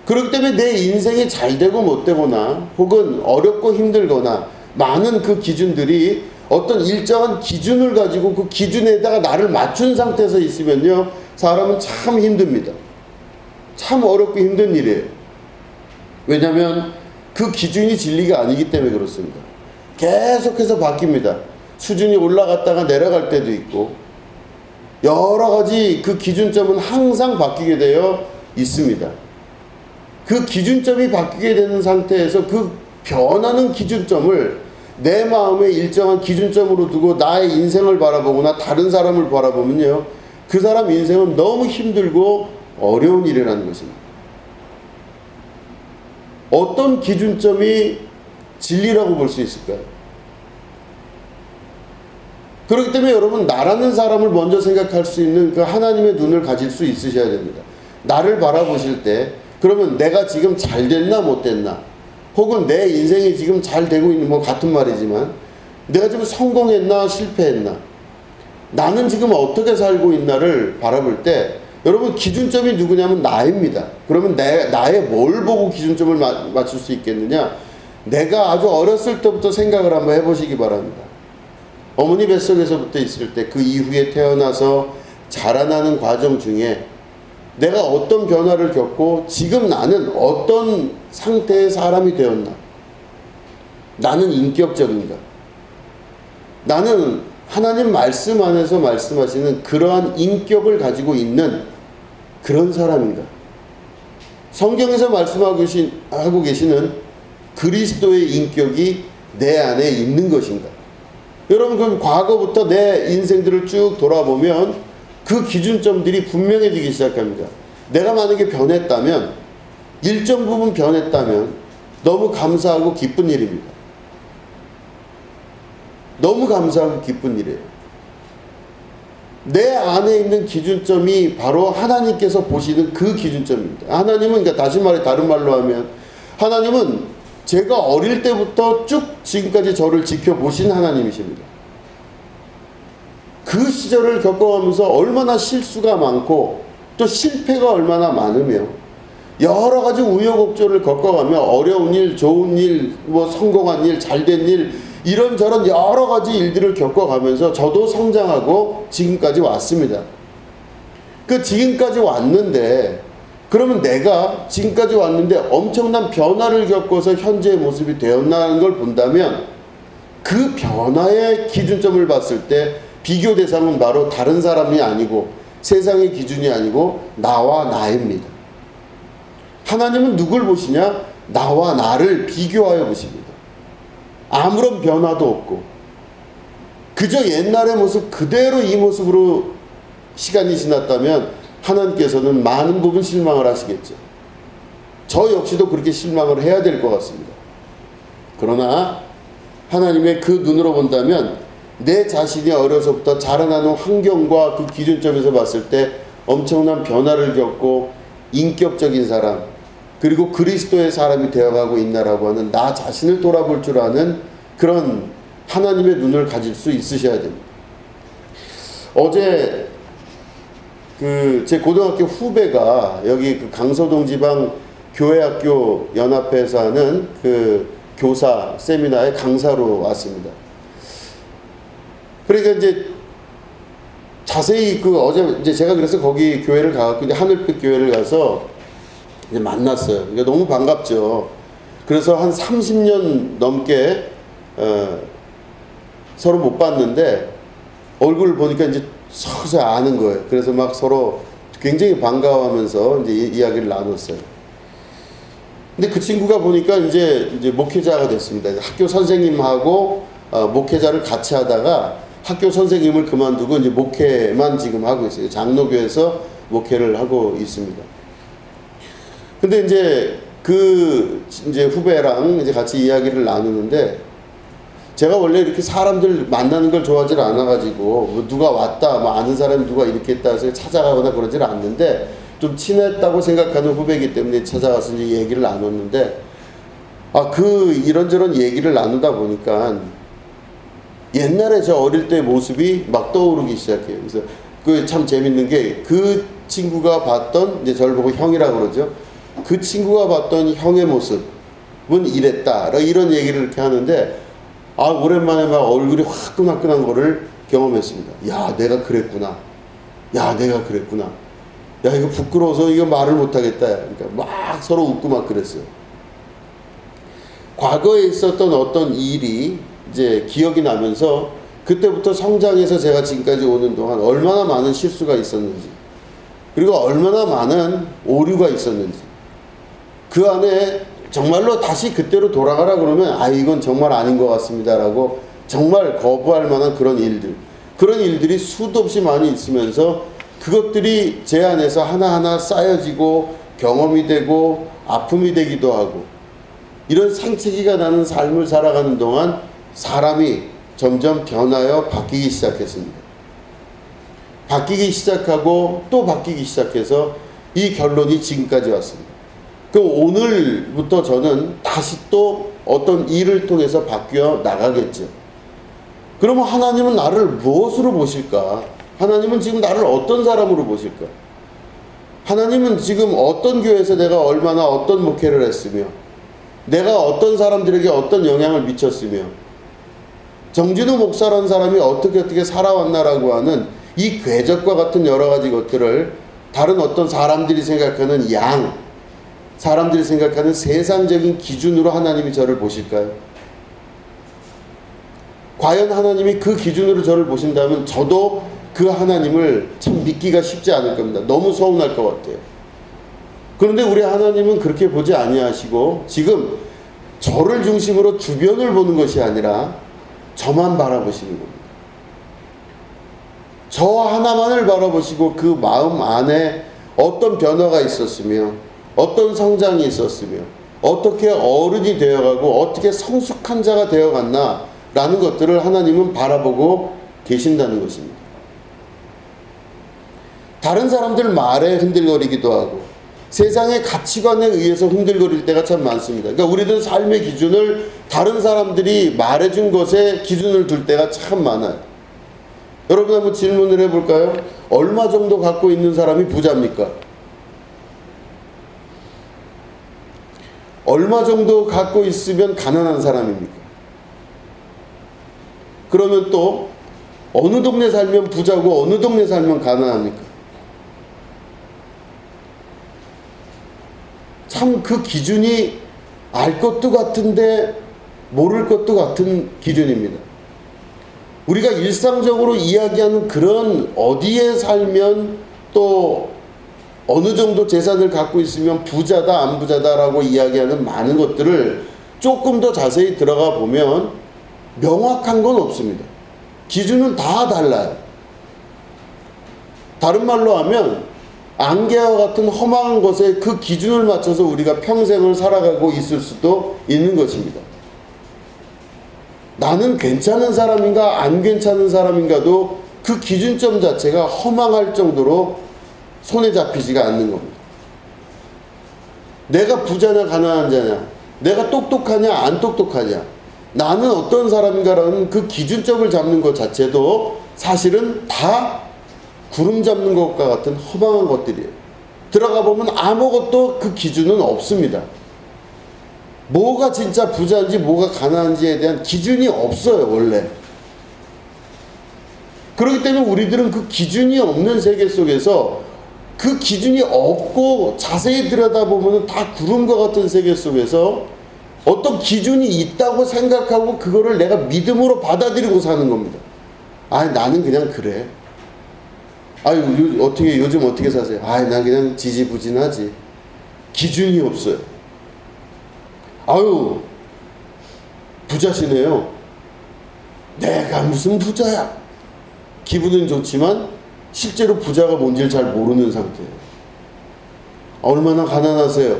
그렇기 때문에 내 인생이 잘 되고 못 되거나 혹은 어렵고 힘들거나 많은 그 기준들이 어떤 일정한 기준을 가지고 그 기준에다가 나를 맞춘 상태에서 있으면요, 사람은 참 힘듭니다. 참 어렵고 힘든 일이에요. 왜냐하면 그 기준이 진리가 아니기 때문에 그렇습니다. 계속해서 바뀝니다. 수준이 올라갔다가 내려갈 때도 있고 여러 가지 그 기준점은 항상 바뀌게 되어 있습니다. 그 기준점이 바뀌게 되는 상태에서 그 변하는 기준점을 내 마음의 일정한 기준점으로 두고 나의 인생을 바라보거나 다른 사람을 바라보면요, 그 사람 인생은 너무 힘들고 어려운 일이라는 것입니다. 어떤 기준점이 진리라고 볼 수 있을까요? 그렇기 때문에 여러분, 나라는 사람을 먼저 생각할 수 있는 그 하나님의 눈을 가질 수 있으셔야 됩니다. 나를 바라보실 때 그러면 내가 지금 잘 됐나 못 됐나, 혹은 내 인생이 지금 잘 되고 있는, 뭐 같은 말이지만 내가 지금 성공했나 실패했나, 나는 지금 어떻게 살고 있나를 바라볼 때 여러분, 기준점이 누구냐면 나입니다. 그러면 나의 뭘 보고 기준점을 맞출 수 있겠느냐? 내가 아주 어렸을 때부터 생각을 한번 해보시기 바랍니다. 어머니 뱃속에서부터 있을 때 그 이후에 태어나서 자라나는 과정 중에 내가 어떤 변화를 겪고 지금 나는 어떤 상태의 사람이 되었나? 나는 인격적인가? 나는 하나님 말씀 안에서 말씀하시는 그러한 인격을 가지고 있는 그런 사람인가? 성경에서 말씀하고 계시는 그리스도의 인격이 내 안에 있는 것인가? 여러분, 그럼 과거부터 내 인생들을 쭉 돌아보면 그 기준점들이 분명해지기 시작합니다. 내가 만약에 변했다면, 일정 부분 변했다면 너무 감사하고 기쁜 일입니다. 너무 감사하고 기쁜 일이에요. 내 안에 있는 기준점이 바로 하나님께서 보시는 그 기준점입니다. 하나님은, 그러니까 다른 말로 하면 하나님은 제가 어릴 때부터 쭉 지금까지 저를 지켜보신 하나님이십니다. 그 시절을 겪어가면서 얼마나 실수가 많고 또 실패가 얼마나 많으며 여러 가지 우여곡절을 겪어가며 어려운 일, 좋은 일, 성공한 일, 잘된 일, 이런저런 여러 가지 일들을 겪어가면서 저도 성장하고 지금까지 왔습니다. 그 지금까지 왔는데, 그러면 내가 지금까지 왔는데 엄청난 변화를 겪어서 현재의 모습이 되었나는 걸 본다면, 그 변화의 기준점을 봤을 때 비교 대상은 바로 다른 사람이 아니고 세상의 기준이 아니고 나와 나입니다. 하나님은 누굴 보시냐? 나와 나를 비교하여 보십니다. 아무런 변화도 없고 그저 옛날의 모습 그대로 이 모습으로 시간이 지났다면 하나님께서는 많은 부분 실망을 하시겠죠. 저 역시도 그렇게 실망을 해야 될 것 같습니다. 그러나 하나님의 그 눈으로 본다면 내 자신이 어려서부터 자라나는 환경과 그 기준점에서 봤을 때 엄청난 변화를 겪고 인격적인 사람, 그리고 그리스도의 사람이 되어가고 있나라고 하는 나 자신을 돌아볼 줄 아는 그런 하나님의 눈을 가질 수 있으셔야 됩니다. 어제 제 고등학교 후배가 여기 그 강서동 지방 교회학교 연합회에서 하는 그 교사 세미나에 강사로 왔습니다. 그러니까 이제 자세히 어제 이제 제가 그래서 거기 교회를 가갖고 이제 하늘빛 교회를 가서 이제 만났어요. 그러니까 너무 반갑죠. 그래서 한 30년 넘게 서로 못 봤는데 얼굴을 보니까 이제 서서히 아는 거예요. 그래서 막 서로 굉장히 반가워하면서 이제 이야기를 나눴어요. 근데 그 친구가 보니까 이제 목회자가 됐습니다. 학교 선생님하고 목회자를 같이 하다가 학교 선생님을 그만두고 이제 목회만 지금 하고 있어요. 장로교에서 목회를 하고 있습니다. 근데 이제 후배랑 이제 같이 이야기를 나누는데, 제가 원래 이렇게 사람들 만나는 걸 좋아하지 않아가지고 누가 왔다, 아는 사람이 누가 이렇게 했다 해서 찾아가거나 그러질 않는데, 좀 친했다고 생각하는 후배이기 때문에 찾아가서 이제 얘기를 나눴는데, 이런저런 얘기를 나누다 보니까 옛날에 저 어릴 때 모습이 막 떠오르기 시작해요. 그래서 참 재밌는 게, 그 친구가 봤던, 이제 저를 보고 형이라고 그러죠. 그 친구가 봤던 형의 모습은 이랬다, 이런 얘기를 이렇게 하는데, 오랜만에 막 얼굴이 화끈화끈한 거를 경험했습니다. 야, 내가 그랬구나. 야, 이거 부끄러워서 이거 말을 못하겠다. 그러니까 막 서로 웃고 막 그랬어요. 과거에 있었던 어떤 일이 이제 기억이 나면서 그때부터 성장해서 제가 지금까지 오는 동안 얼마나 많은 실수가 있었는지, 그리고 얼마나 많은 오류가 있었는지, 그 안에 정말로 다시 그때로 돌아가라 그러면 이건 정말 아닌 것 같습니다라고 정말 거부할 만한 그런 일들이 수도 없이 많이 있으면서 그것들이 제 안에서 하나하나 쌓여지고 경험이 되고 아픔이 되기도 하고, 이런 생채기가 나는 삶을 살아가는 동안 사람이 점점 변하여 바뀌기 시작했습니다. 바뀌기 시작하고 또 바뀌기 시작해서 이 결론이 지금까지 왔습니다. 오늘부터 저는 다시 또 어떤 일을 통해서 바뀌어 나가겠죠. 그러면 하나님은 나를 무엇으로 보실까? 하나님은 지금 나를 어떤 사람으로 보실까? 하나님은 지금 어떤 교회에서 내가 얼마나 어떤 목회를 했으며, 내가 어떤 사람들에게 어떤 영향을 미쳤으며, 정진우 목사라는 사람이 어떻게 살아왔나라고 하는 이 궤적과 같은 여러 가지 것들을 다른 어떤 사람들이 생각하는 양, 사람들이 생각하는 세상적인 기준으로 하나님이 저를 보실까요? 과연 하나님이 그 기준으로 저를 보신다면 저도 그 하나님을 참 믿기가 쉽지 않을 겁니다. 너무 서운할 것 같아요. 그런데 우리 하나님은 그렇게 보지 아니하시고 지금 저를 중심으로 주변을 보는 것이 아니라 저만 바라보시는 겁니다. 저 하나만을 바라보시고 그 마음 안에 어떤 변화가 있었으며 어떤 성장이 있었으며 어떻게 어른이 되어가고 어떻게 성숙한 자가 되어갔나 라는 것들을 하나님은 바라보고 계신다는 것입니다. 다른 사람들 말에 흔들거리기도 하고 세상의 가치관에 의해서 흔들거릴 때가 참 많습니다. 그러니까 우리들 삶의 기준을 다른 사람들이 말해준 것에 기준을 둘 때가 참 많아요. 여러분 한번 질문을 해볼까요? 얼마 정도 갖고 있는 사람이 부자입니까? 얼마 정도 갖고 있으면 가난한 사람입니까? 그러면 또 어느 동네 살면 부자고 어느 동네 살면 가난합니까? 참 그 기준이 알 것도 같은데 모를 것도 같은 기준입니다. 우리가 일상적으로 이야기하는 그런 어디에 살면 또 어느 정도 재산을 갖고 있으면 부자다 안 부자다라고 이야기하는 많은 것들을 조금 더 자세히 들어가 보면 명확한 건 없습니다. 기준은 다 달라요. 다른 말로 하면 안개와 같은 험한 것에 그 기준을 맞춰서 우리가 평생을 살아가고 있을 수도 있는 것입니다. 나는 괜찮은 사람인가 안 괜찮은 사람인가도 그 기준점 자체가 허망할 정도로 손에 잡히지가 않는 겁니다. 내가 부자냐 가난한 자냐, 내가 똑똑하냐 안 똑똑하냐, 나는 어떤 사람인가라는 그 기준점을 잡는 것 자체도 사실은 다 구름 잡는 것과 같은 허망한 것들이에요. 들어가 보면 아무것도 그 기준은 없습니다. 뭐가 진짜 부자인지 뭐가 가난한지에 대한 기준이 없어요, 원래. 그렇기 때문에 우리들은 그 기준이 없는 세계 속에서 그 기준이 없고 자세히 들여다보면 다 구름과 같은 세계 속에서 어떤 기준이 있다고 생각하고 그거를 내가 믿음으로 받아들이고 사는 겁니다. 아니 나는 그냥 그래. 아유 요즘 어떻게 사세요? 아니 난 그냥 지지부진하지. 기준이 없어요. 아유 부자시네요. 내가 무슨 부자야. 기분은 좋지만 실제로 부자가 뭔지를 잘 모르는 상태예요. 얼마나 가난하세요?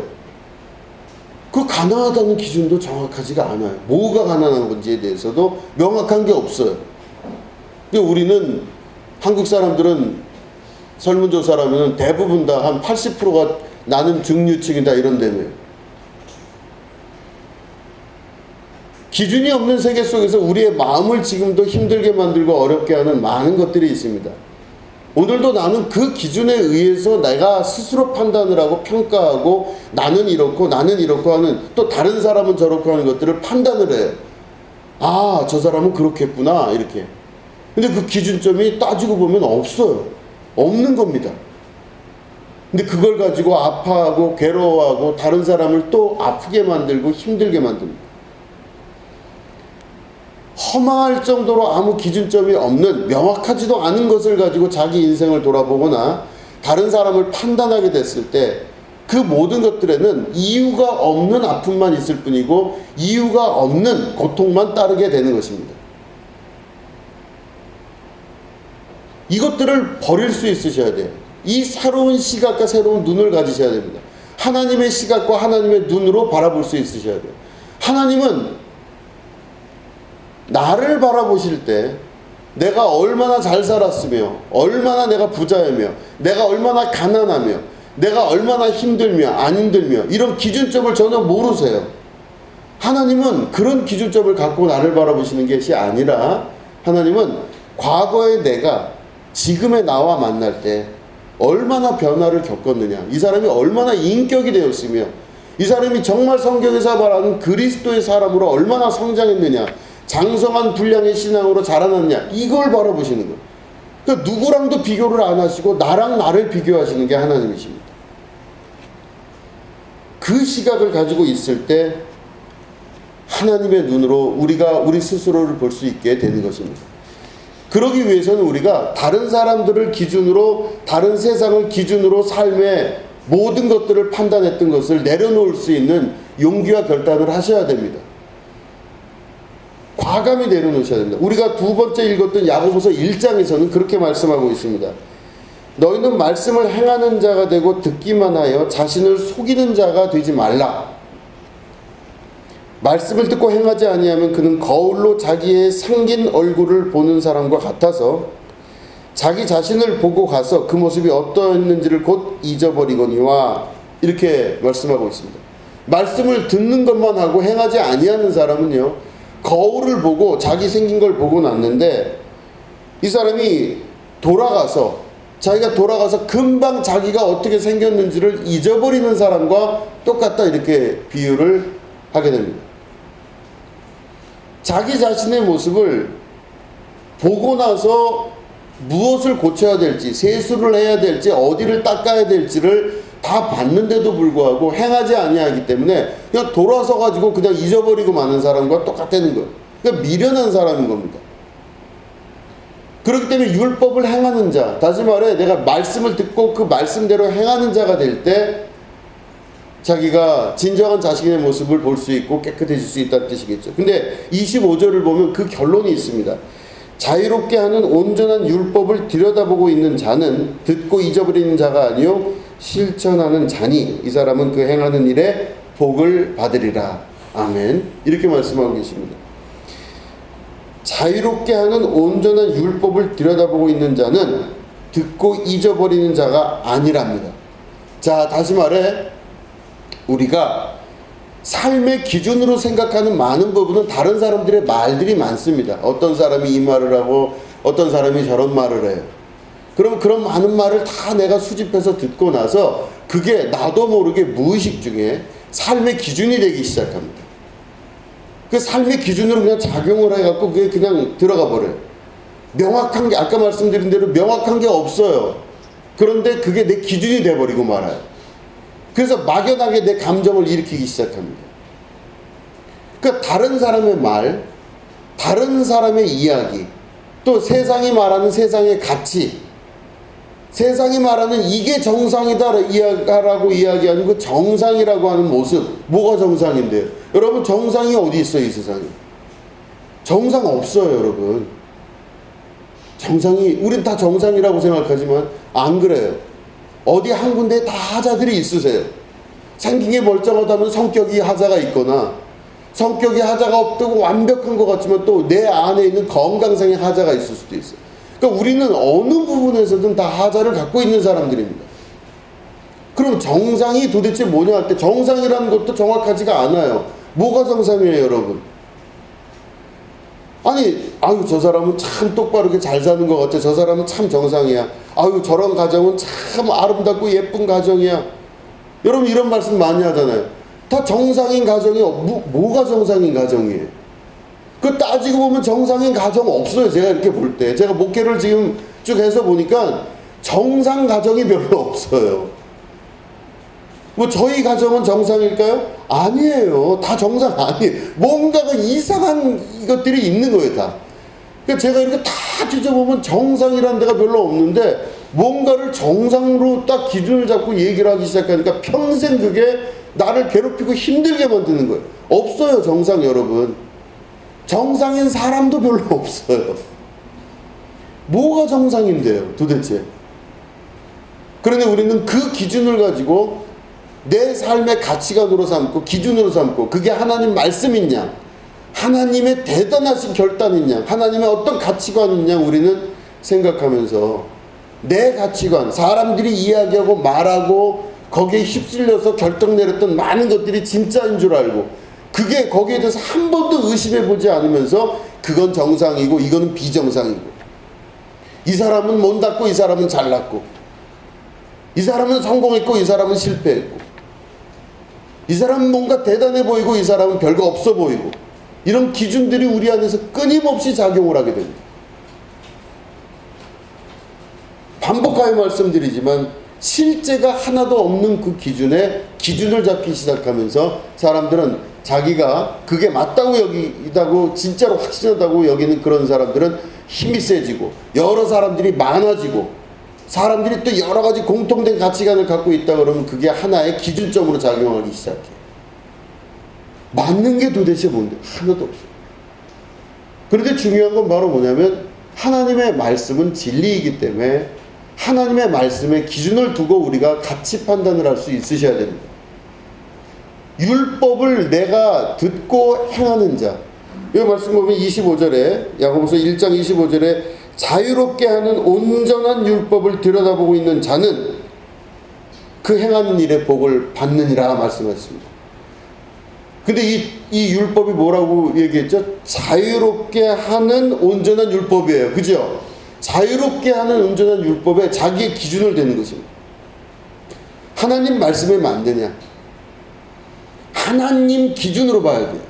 그 가난하다는 기준도 정확하지가 않아요. 뭐가 가난한 건지에 대해서도 명확한 게 없어요. 근데 우리는 한국 사람들은 설문조사라면 대부분 다 한 80%가 나는 중류층이다 이런다며요. 기준이 없는 세계 속에서 우리의 마음을 지금도 힘들게 만들고 어렵게 하는 많은 것들이 있습니다. 오늘도 나는 그 기준에 의해서 내가 스스로 판단을 하고 평가하고 나는 이렇고 하는 또 다른 사람은 저렇고 하는 것들을 판단을 해요. 아, 저 사람은 그렇겠구나 이렇게. 근데 그 기준점이 따지고 보면 없어요. 없는 겁니다. 근데 그걸 가지고 아파하고 괴로워하고 다른 사람을 또 아프게 만들고 힘들게 만듭니다. 허망할 정도로 아무 기준점이 없는 명확하지도 않은 것을 가지고 자기 인생을 돌아보거나 다른 사람을 판단하게 됐을 때 그 모든 것들에는 이유가 없는 아픔만 있을 뿐이고 이유가 없는 고통만 따르게 되는 것입니다. 이것들을 버릴 수 있으셔야 돼요. 이 새로운 시각과 새로운 눈을 가지셔야 됩니다. 하나님의 시각과 하나님의 눈으로 바라볼 수 있으셔야 돼요. 하나님은 나를 바라보실 때 내가 얼마나 잘 살았으며 얼마나 내가 부자이며 내가 얼마나 가난하며 내가 얼마나 힘들며 안 힘들며 이런 기준점을 전혀 모르세요. 하나님은 그런 기준점을 갖고 나를 바라보시는 것이 아니라 하나님은 과거의 내가 지금의 나와 만날 때 얼마나 변화를 겪었느냐, 이 사람이 얼마나 인격이 되었으며 이 사람이 정말 성경에서 말하는 그리스도의 사람으로 얼마나 성장했느냐, 장성한 분량의 신앙으로 자라났냐, 이걸 바라보시는 거예요. 그러니까 누구랑도 비교를 안 하시고 나랑 나를 비교하시는 게 하나님이십니다. 그 시각을 가지고 있을 때 하나님의 눈으로 우리가 우리 스스로를 볼 수 있게 되는 것입니다. 그러기 위해서는 우리가 다른 사람들을 기준으로, 다른 세상을 기준으로 삶의 모든 것들을 판단했던 것을 내려놓을 수 있는 용기와 결단을 하셔야 됩니다. 과감히 내려놓으셔야 됩니다. 우리가 두 번째 읽었던 야고보서 1장에서는 그렇게 말씀하고 있습니다. 너희는 말씀을 행하는 자가 되고 듣기만 하여 자신을 속이는 자가 되지 말라. 말씀을 듣고 행하지 아니하면 그는 거울로 자기의 생긴 얼굴을 보는 사람과 같아서 자기 자신을 보고 가서 그 모습이 어떠했는지를 곧 잊어버리거니와, 이렇게 말씀하고 있습니다. 말씀을 듣는 것만 하고 행하지 아니하는 사람은요, 거울을 보고 자기 생긴 걸 보고 났는데 이 사람이 자기가 돌아가서 금방 자기가 어떻게 생겼는지를 잊어버리는 사람과 똑같다, 이렇게 비유를 하게 됩니다. 자기 자신의 모습을 보고 나서 무엇을 고쳐야 될지, 세수를 해야 될지, 어디를 닦아야 될지를 다 봤는데도 불구하고 행하지 아니하기 때문에 그냥 돌아서 가지고 그냥 잊어버리고 마는 사람과 똑같다는 거예요. 그러니까 미련한 사람인 겁니다. 그렇기 때문에 율법을 행하는 자, 다시 말해 내가 말씀을 듣고 그 말씀대로 행하는 자가 될 때 자기가 진정한 자신의 모습을 볼 수 있고 깨끗해질 수 있다는 뜻이겠죠. 근데 25절을 보면 그 결론이 있습니다. 자유롭게 하는 온전한 율법을 들여다보고 있는 자는 듣고 잊어버리는 자가 아니요 실천하는 자니 이 사람은 그 행하는 일에 복을 받으리라. 아멘. 이렇게 말씀하고 계십니다. 자유롭게 하는 온전한 율법을 들여다보고 있는 자는 듣고 잊어버리는 자가 아니랍니다. 자, 다시 말해 우리가 삶의 기준으로 생각하는 많은 부분은 다른 사람들의 말들이 많습니다. 어떤 사람이 이 말을 하고 어떤 사람이 저런 말을 해요. 그럼 그런 많은 말을 다 내가 수집해서 듣고 나서 그게 나도 모르게 무의식 중에 삶의 기준이 되기 시작합니다. 그 삶의 기준으로 그냥 작용을 해갖고 그게 그냥 들어가 버려요. 명확한 게, 아까 말씀드린 대로 명확한 게 없어요. 그런데 그게 내 기준이 돼버리고 말아요. 그래서 막연하게 내 감정을 일으키기 시작합니다. 그러니까 다른 사람의 말, 다른 사람의 이야기, 또 세상이 말하는 세상의 가치, 세상이 말하는 이게 정상이다라고 이야기하는 그 정상이라고 하는 모습, 뭐가 정상인데요? 여러분, 정상이 어디 있어요, 이 세상에? 정상 없어요, 여러분. 정상이, 우린 다 정상이라고 생각하지만 안 그래요. 어디 한 군데에 다 하자들이 있으세요. 생긴 게 멀쩡하다면 성격이 하자가 있거나, 성격이 하자가 없다고 완벽한 것 같지만 또 내 안에 있는 건강상의 하자가 있을 수도 있어요. 그러니까 우리는 어느 부분에서든 다 하자를 갖고 있는 사람들입니다. 그럼 정상이 도대체 뭐냐 할 때 정상이라는 것도 정확하지가 않아요. 뭐가 정상이에요, 여러분? 아니, 아유, 저 사람은 참 똑바르게 잘 사는 것 같아. 저 사람은 참 정상이야. 아유, 저런 가정은 참 아름답고 예쁜 가정이야. 여러분, 이런 말씀 많이 하잖아요. 다 정상인 가정이, 뭐가 정상인 가정이에요? 그 따지고 보면 정상인 가정 없어요. 제가 이렇게 볼 때. 제가 목회를 지금 쭉 해서 보니까 정상 가정이 별로 없어요. 뭐 저희 가정은 정상일까요? 아니에요. 다 정상 아니에요. 뭔가가 이상한 것들이 있는 거예요, 다. 그러니까 제가 이렇게 다 뒤져보면 정상이라는 데가 별로 없는데 뭔가를 정상으로 딱 기준을 잡고 얘기를 하기 시작하니까 평생 그게 나를 괴롭히고 힘들게 만드는 거예요. 없어요, 정상 여러분. 정상인 사람도 별로 없어요. 뭐가 정상인데요, 도대체? 그런데 우리는 그 기준을 가지고 내 삶의 가치관으로 삼고 기준으로 삼고 그게 하나님 말씀이냐, 하나님의 대단하신 결단이냐, 하나님의 어떤 가치관이냐 우리는 생각하면서 내 가치관, 사람들이 이야기하고 말하고 거기에 휩쓸려서 결정 내렸던 많은 것들이 진짜인 줄 알고 그게 거기에 대해서 한 번도 의심해보지 않으면서 그건 정상이고 이거는 비정상이고, 이 사람은 못났고 이 사람은 잘났고, 이 사람은 성공했고 이 사람은 실패했고, 이 사람은 뭔가 대단해 보이고 이 사람은 별거 없어 보이고, 이런 기준들이 우리 안에서 끊임없이 작용을 하게 됩니다. 반복하여 말씀드리지만 실제가 하나도 없는 그 기준에 기준을 잡기 시작하면서 사람들은 자기가 그게 맞다고 여기다고 진짜로 확신하다고 여기는 그런 사람들은 힘이 세지고 여러 사람들이 많아지고 사람들이 또 여러 가지 공통된 가치관을 갖고 있다 그러면 그게 하나의 기준점으로 작용하기 시작해. 맞는 게 도대체 뭔데? 하나도 없어. 그런데 중요한 건 바로 뭐냐면 하나님의 말씀은 진리이기 때문에 하나님의 말씀에 기준을 두고 우리가 가치 판단을 할 수 있으셔야 됩니다. 율법을 내가 듣고 행하는 자. 이 말씀 보면 25절에 야고보서 1장 25절에 자유롭게 하는 온전한 율법을 들여다보고 있는 자는 그 행하는 일의 복을 받느니라 말씀하셨습니다. 근데 이 율법이 뭐라고 얘기했죠? 자유롭게 하는 온전한 율법이에요. 그죠? 자유롭게 하는 온전한 율법에 자기의 기준을 대는 것입니다. 하나님 말씀에 맞느냐? 하나님 기준으로 봐야 돼요.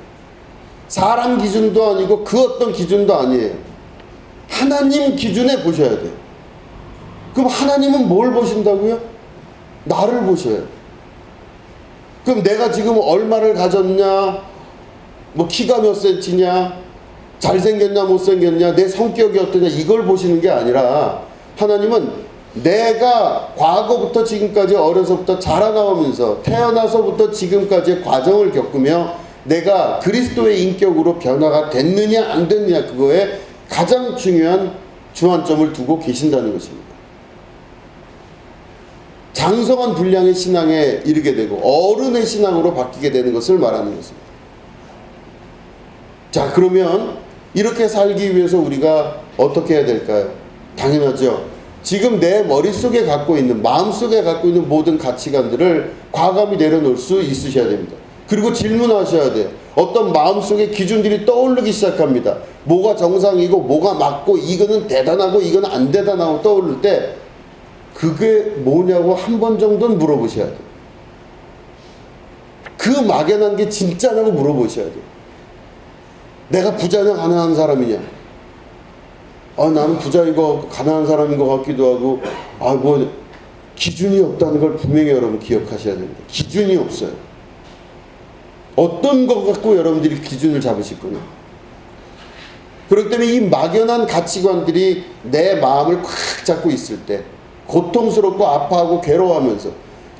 사람 기준도 아니고 그 어떤 기준도 아니에요. 하나님 기준에 보셔야 돼요. 그럼 하나님은 뭘 보신다고요? 나를 보셔요. 그럼 내가 지금 얼마를 가졌냐, 뭐 키가 몇 센치냐, 잘생겼냐 못생겼냐, 내 성격이 어떠냐 이걸 보시는 게 아니라 하나님은 내가 과거부터 지금까지 어려서부터 자라나오면서 태어나서부터 지금까지의 과정을 겪으며 내가 그리스도의 인격으로 변화가 됐느냐 안 됐느냐 그거에 가장 중요한 주안점을 두고 계신다는 것입니다. 장성한 분량의 신앙에 이르게 되고 어른의 신앙으로 바뀌게 되는 것을 말하는 것입니다. 자, 그러면 이렇게 살기 위해서 우리가 어떻게 해야 될까요? 당연하죠. 지금 내 머릿속에 갖고 있는, 마음속에 갖고 있는 모든 가치관들을 과감히 내려놓을 수 있으셔야 됩니다. 그리고 질문하셔야 돼요. 어떤 마음속의 기준들이 떠오르기 시작합니다. 뭐가 정상이고 뭐가 맞고 이거는 대단하고 이건 안 대단하고 떠오를 때 그게 뭐냐고 한 번 정도는 물어보셔야 돼요. 그 막연한 게 진짜냐고 물어보셔야 돼요. 내가 부자냐 가난한 사람이냐? 나는 부자인 거 가난한 사람인 것 같기도 하고 뭐 기준이 없다는 걸 분명히 여러분 기억하셔야 됩니다. 기준이 없어요. 어떤 것 갖고 여러분들이 기준을 잡으실 거냐? 그렇기 때문에 이 막연한 가치관들이 내 마음을 꽉 잡고 있을 때 고통스럽고 아파하고 괴로워하면서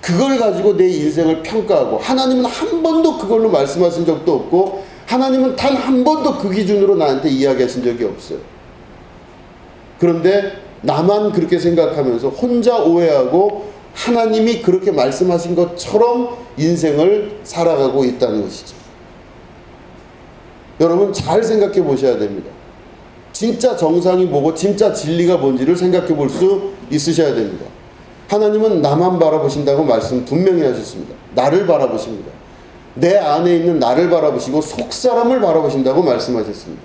그걸 가지고 내 인생을 평가하고 하나님은 한 번도 그걸로 말씀하신 적도 없고 하나님은 단 한 번도 그 기준으로 나한테 이야기하신 적이 없어요. 그런데 나만 그렇게 생각하면서 혼자 오해하고 하나님이 그렇게 말씀하신 것처럼 인생을 살아가고 있다는 것이죠. 여러분 잘 생각해 보셔야 됩니다. 진짜 정상이 뭐고 진짜 진리가 뭔지를 생각해 볼 수 있으셔야 됩니다. 하나님은 나만 바라보신다고 말씀 분명히 하셨습니다. 나를 바라보십니다. 내 안에 있는 나를 바라보시고 속사람을 바라보신다고 말씀하셨습니다.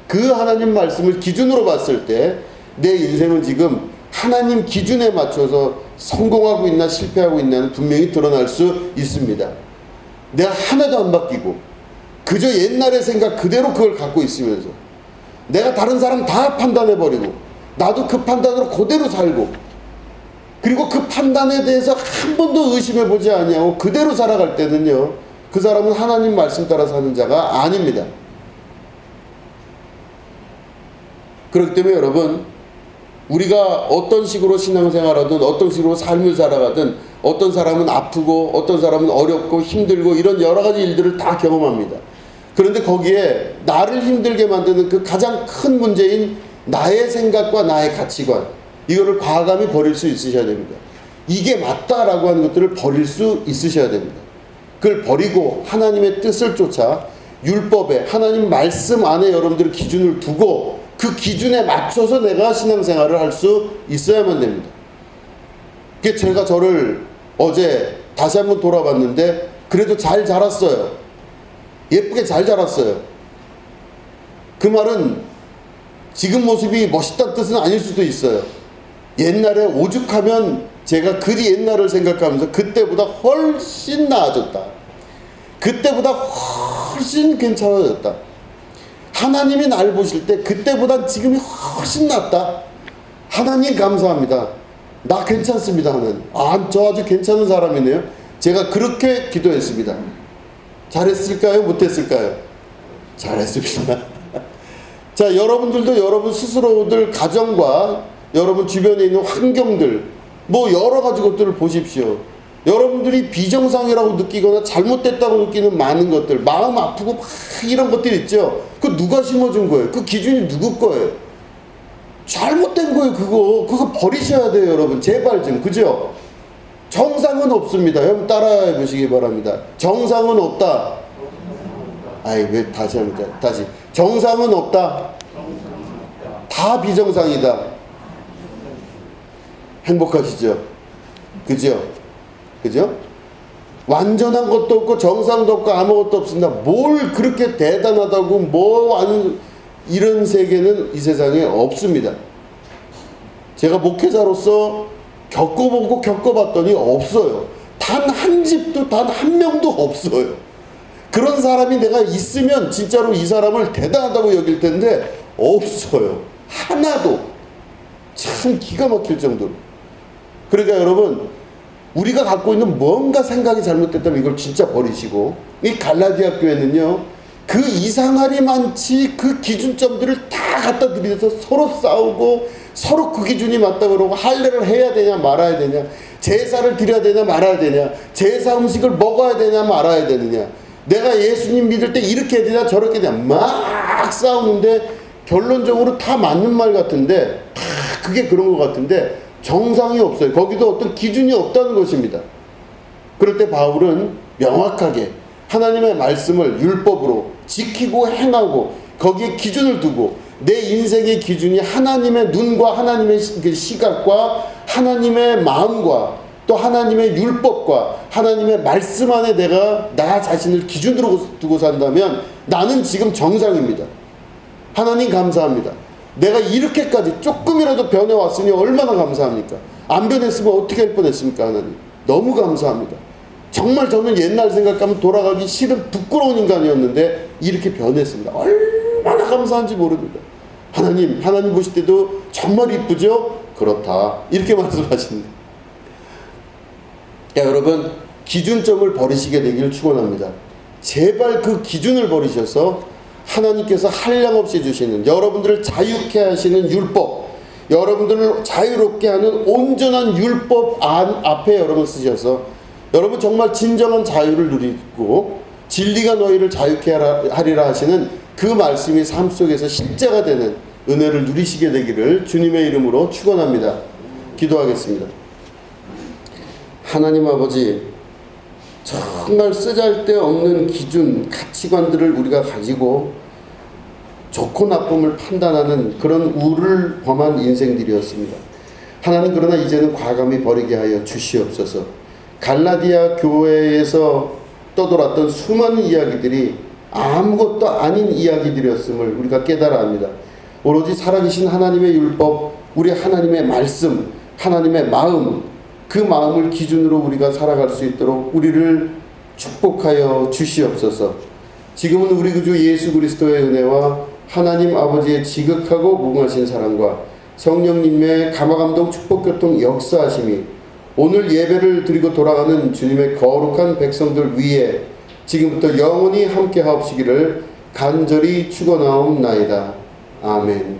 그 하나님 말씀을 기준으로 봤을 때 내 인생은 지금 하나님 기준에 맞춰서 성공하고 있나 실패하고 있나는 분명히 드러날 수 있습니다. 내가 하나도 안 바뀌고 그저 옛날의 생각 그대로 그걸 갖고 있으면서 내가 다른 사람 다 판단해버리고 나도 그 판단으로 그대로 살고 그리고 그 판단에 대해서 한 번도 의심해보지 아니하고 그대로 살아갈 때는요, 그 사람은 하나님 말씀 따라 사는 자가 아닙니다. 그렇기 때문에 여러분, 우리가 어떤 식으로 신앙생활하든 어떤 식으로 삶을 살아가든 어떤 사람은 아프고 어떤 사람은 어렵고 힘들고 이런 여러 가지 일들을 다 경험합니다. 그런데 거기에 나를 힘들게 만드는 그 가장 큰 문제인 나의 생각과 나의 가치관, 이거를 과감히 버릴 수 있으셔야 됩니다. 이게 맞다라고 하는 것들을 버릴 수 있으셔야 됩니다. 그걸 버리고 하나님의 뜻을 쫓아 율법에 하나님 말씀 안에 여러분들의 기준을 두고 그 기준에 맞춰서 내가 신앙생활을 할 수 있어야만 됩니다. 그게 제가 저를 어제 다시 한번 돌아봤는데 그래도 잘 자랐어요. 예쁘게 잘 자랐어요. 그 말은 지금 모습이 멋있다는 뜻은 아닐 수도 있어요. 옛날에 오죽하면 제가 그리 옛날을 생각하면서 그때보다 훨씬 나아졌다. 그때보다 훨씬 괜찮아졌다. 하나님이 날 보실 때 그때보다 지금이 훨씬 낫다. 하나님 감사합니다. 나 괜찮습니다 하는, 저 아주 괜찮은 사람이네요. 제가 그렇게 기도했습니다. 잘했을까요? 못했을까요? 잘했습니다. 자, 여러분들도 여러분 스스로들 가정과 여러분 주변에 있는 환경들, 뭐 여러 가지 것들을 보십시오. 여러분들이 비정상이라고 느끼거나 잘못됐다고 느끼는 많은 것들, 마음 아프고 막 이런 것들 있죠. 그 누가 심어준 거예요? 그 기준이 누구 거예요? 잘못된 거예요. 그거 버리셔야 돼요, 여러분. 제발 좀, 그죠? 정상은 없습니다. 여러분 따라해 보시기 바랍니다. 정상은 없다. 아이, 왜 다시 합니다. 다시. 정상은 없다. 다 비정상이다. 행복하시죠? 그죠? 그죠? 완전한 것도 없고 정상도 없고 아무것도 없습니다. 뭘 그렇게 대단하다고 이런 세계는 이 세상에 없습니다. 제가 목회자로서 겪어보고 겪어봤더니 없어요. 단 한 집도 단 한 명도 없어요. 그런 사람이 내가 있으면 진짜로 이 사람을 대단하다고 여길 텐데 없어요. 하나도. 참 기가 막힐 정도로. 그러니까 여러분, 우리가 갖고 있는 뭔가 생각이 잘못됐다면 이걸 진짜 버리시고, 이 갈라디아 교회는요, 그 이상하리 많지 그 기준점들을 다 갖다 들이대서 서로 싸우고, 서로 그 기준이 맞다 그러고, 할례를 해야 되냐 말아야 되냐, 제사를 드려야 되냐 말아야 되냐, 제사 음식을 먹어야 되냐 말아야 되느냐, 내가 예수님 믿을 때 이렇게 해야 되냐 저렇게 해야 되냐, 막 싸우는데 결론적으로 다 맞는 말 같은데, 다 그게 그런 것 같은데 정상이 없어요. 거기도 어떤 기준이 없다는 것입니다. 그럴 때 바울은 명확하게 하나님의 말씀을 율법으로 지키고 행하고 거기에 기준을 두고, 내 인생의 기준이 하나님의 눈과 하나님의 시각과 하나님의 마음과 또 하나님의 율법과 하나님의 말씀 안에 내가 나 자신을 기준으로 두고 산다면 나는 지금 정상입니다. 하나님 감사합니다. 내가 이렇게까지 조금이라도 변해왔으니 얼마나 감사합니까? 안 변했으면 어떻게 할 뻔했습니까? 하나님 너무 감사합니다. 정말 저는 옛날 생각하면 돌아가기 싫은 부끄러운 인간이었는데 이렇게 변했습니다. 얼마나 감사한지 모릅니다. 하나님 보실 때도 정말 이쁘죠? 그렇다, 이렇게 말씀하십니다. 여러분, 기준점을 버리시게 되기를 축원합니다. 제발 그 기준을 버리셔서 하나님께서 한량없이 주시는, 여러분들을 자유케 하시는 율법, 여러분들을 자유롭게 하는 온전한 율법 앞에 여러분 쓰셔서 여러분 정말 진정한 자유를 누리고 진리가 너희를 자유케 하리라 하시는 그 말씀이 삶 속에서 실제가 되는 은혜를 누리시게 되기를 주님의 이름으로 축원합니다. 기도하겠습니다. 하나님 아버지, 정말 쓰잘데없는 기준, 가치관들을 우리가 가지고 좋고 나쁨을 판단하는 그런 우를 범한 인생들이었습니다. 하나님, 그러나 이제는 과감히 버리게 하여 주시옵소서. 갈라디아 교회에서 떠돌았던 수많은 이야기들이 아무것도 아닌 이야기들이었음을 우리가 깨달아 합니다. 오로지 살아계신 하나님의 율법, 우리 하나님의 말씀, 하나님의 마음, 그 마음을 기준으로 우리가 살아갈 수 있도록 우리를 축복하여 주시옵소서. 지금은 우리 구주 예수 그리스도의 은혜와 하나님 아버지의 지극하고 무궁하신 사랑과 성령님의 감화감동 축복교통 역사하심이 오늘 예배를 드리고 돌아가는 주님의 거룩한 백성들 위에 지금부터 영원히 함께 하옵시기를 간절히 축원하옵나이다. 아멘.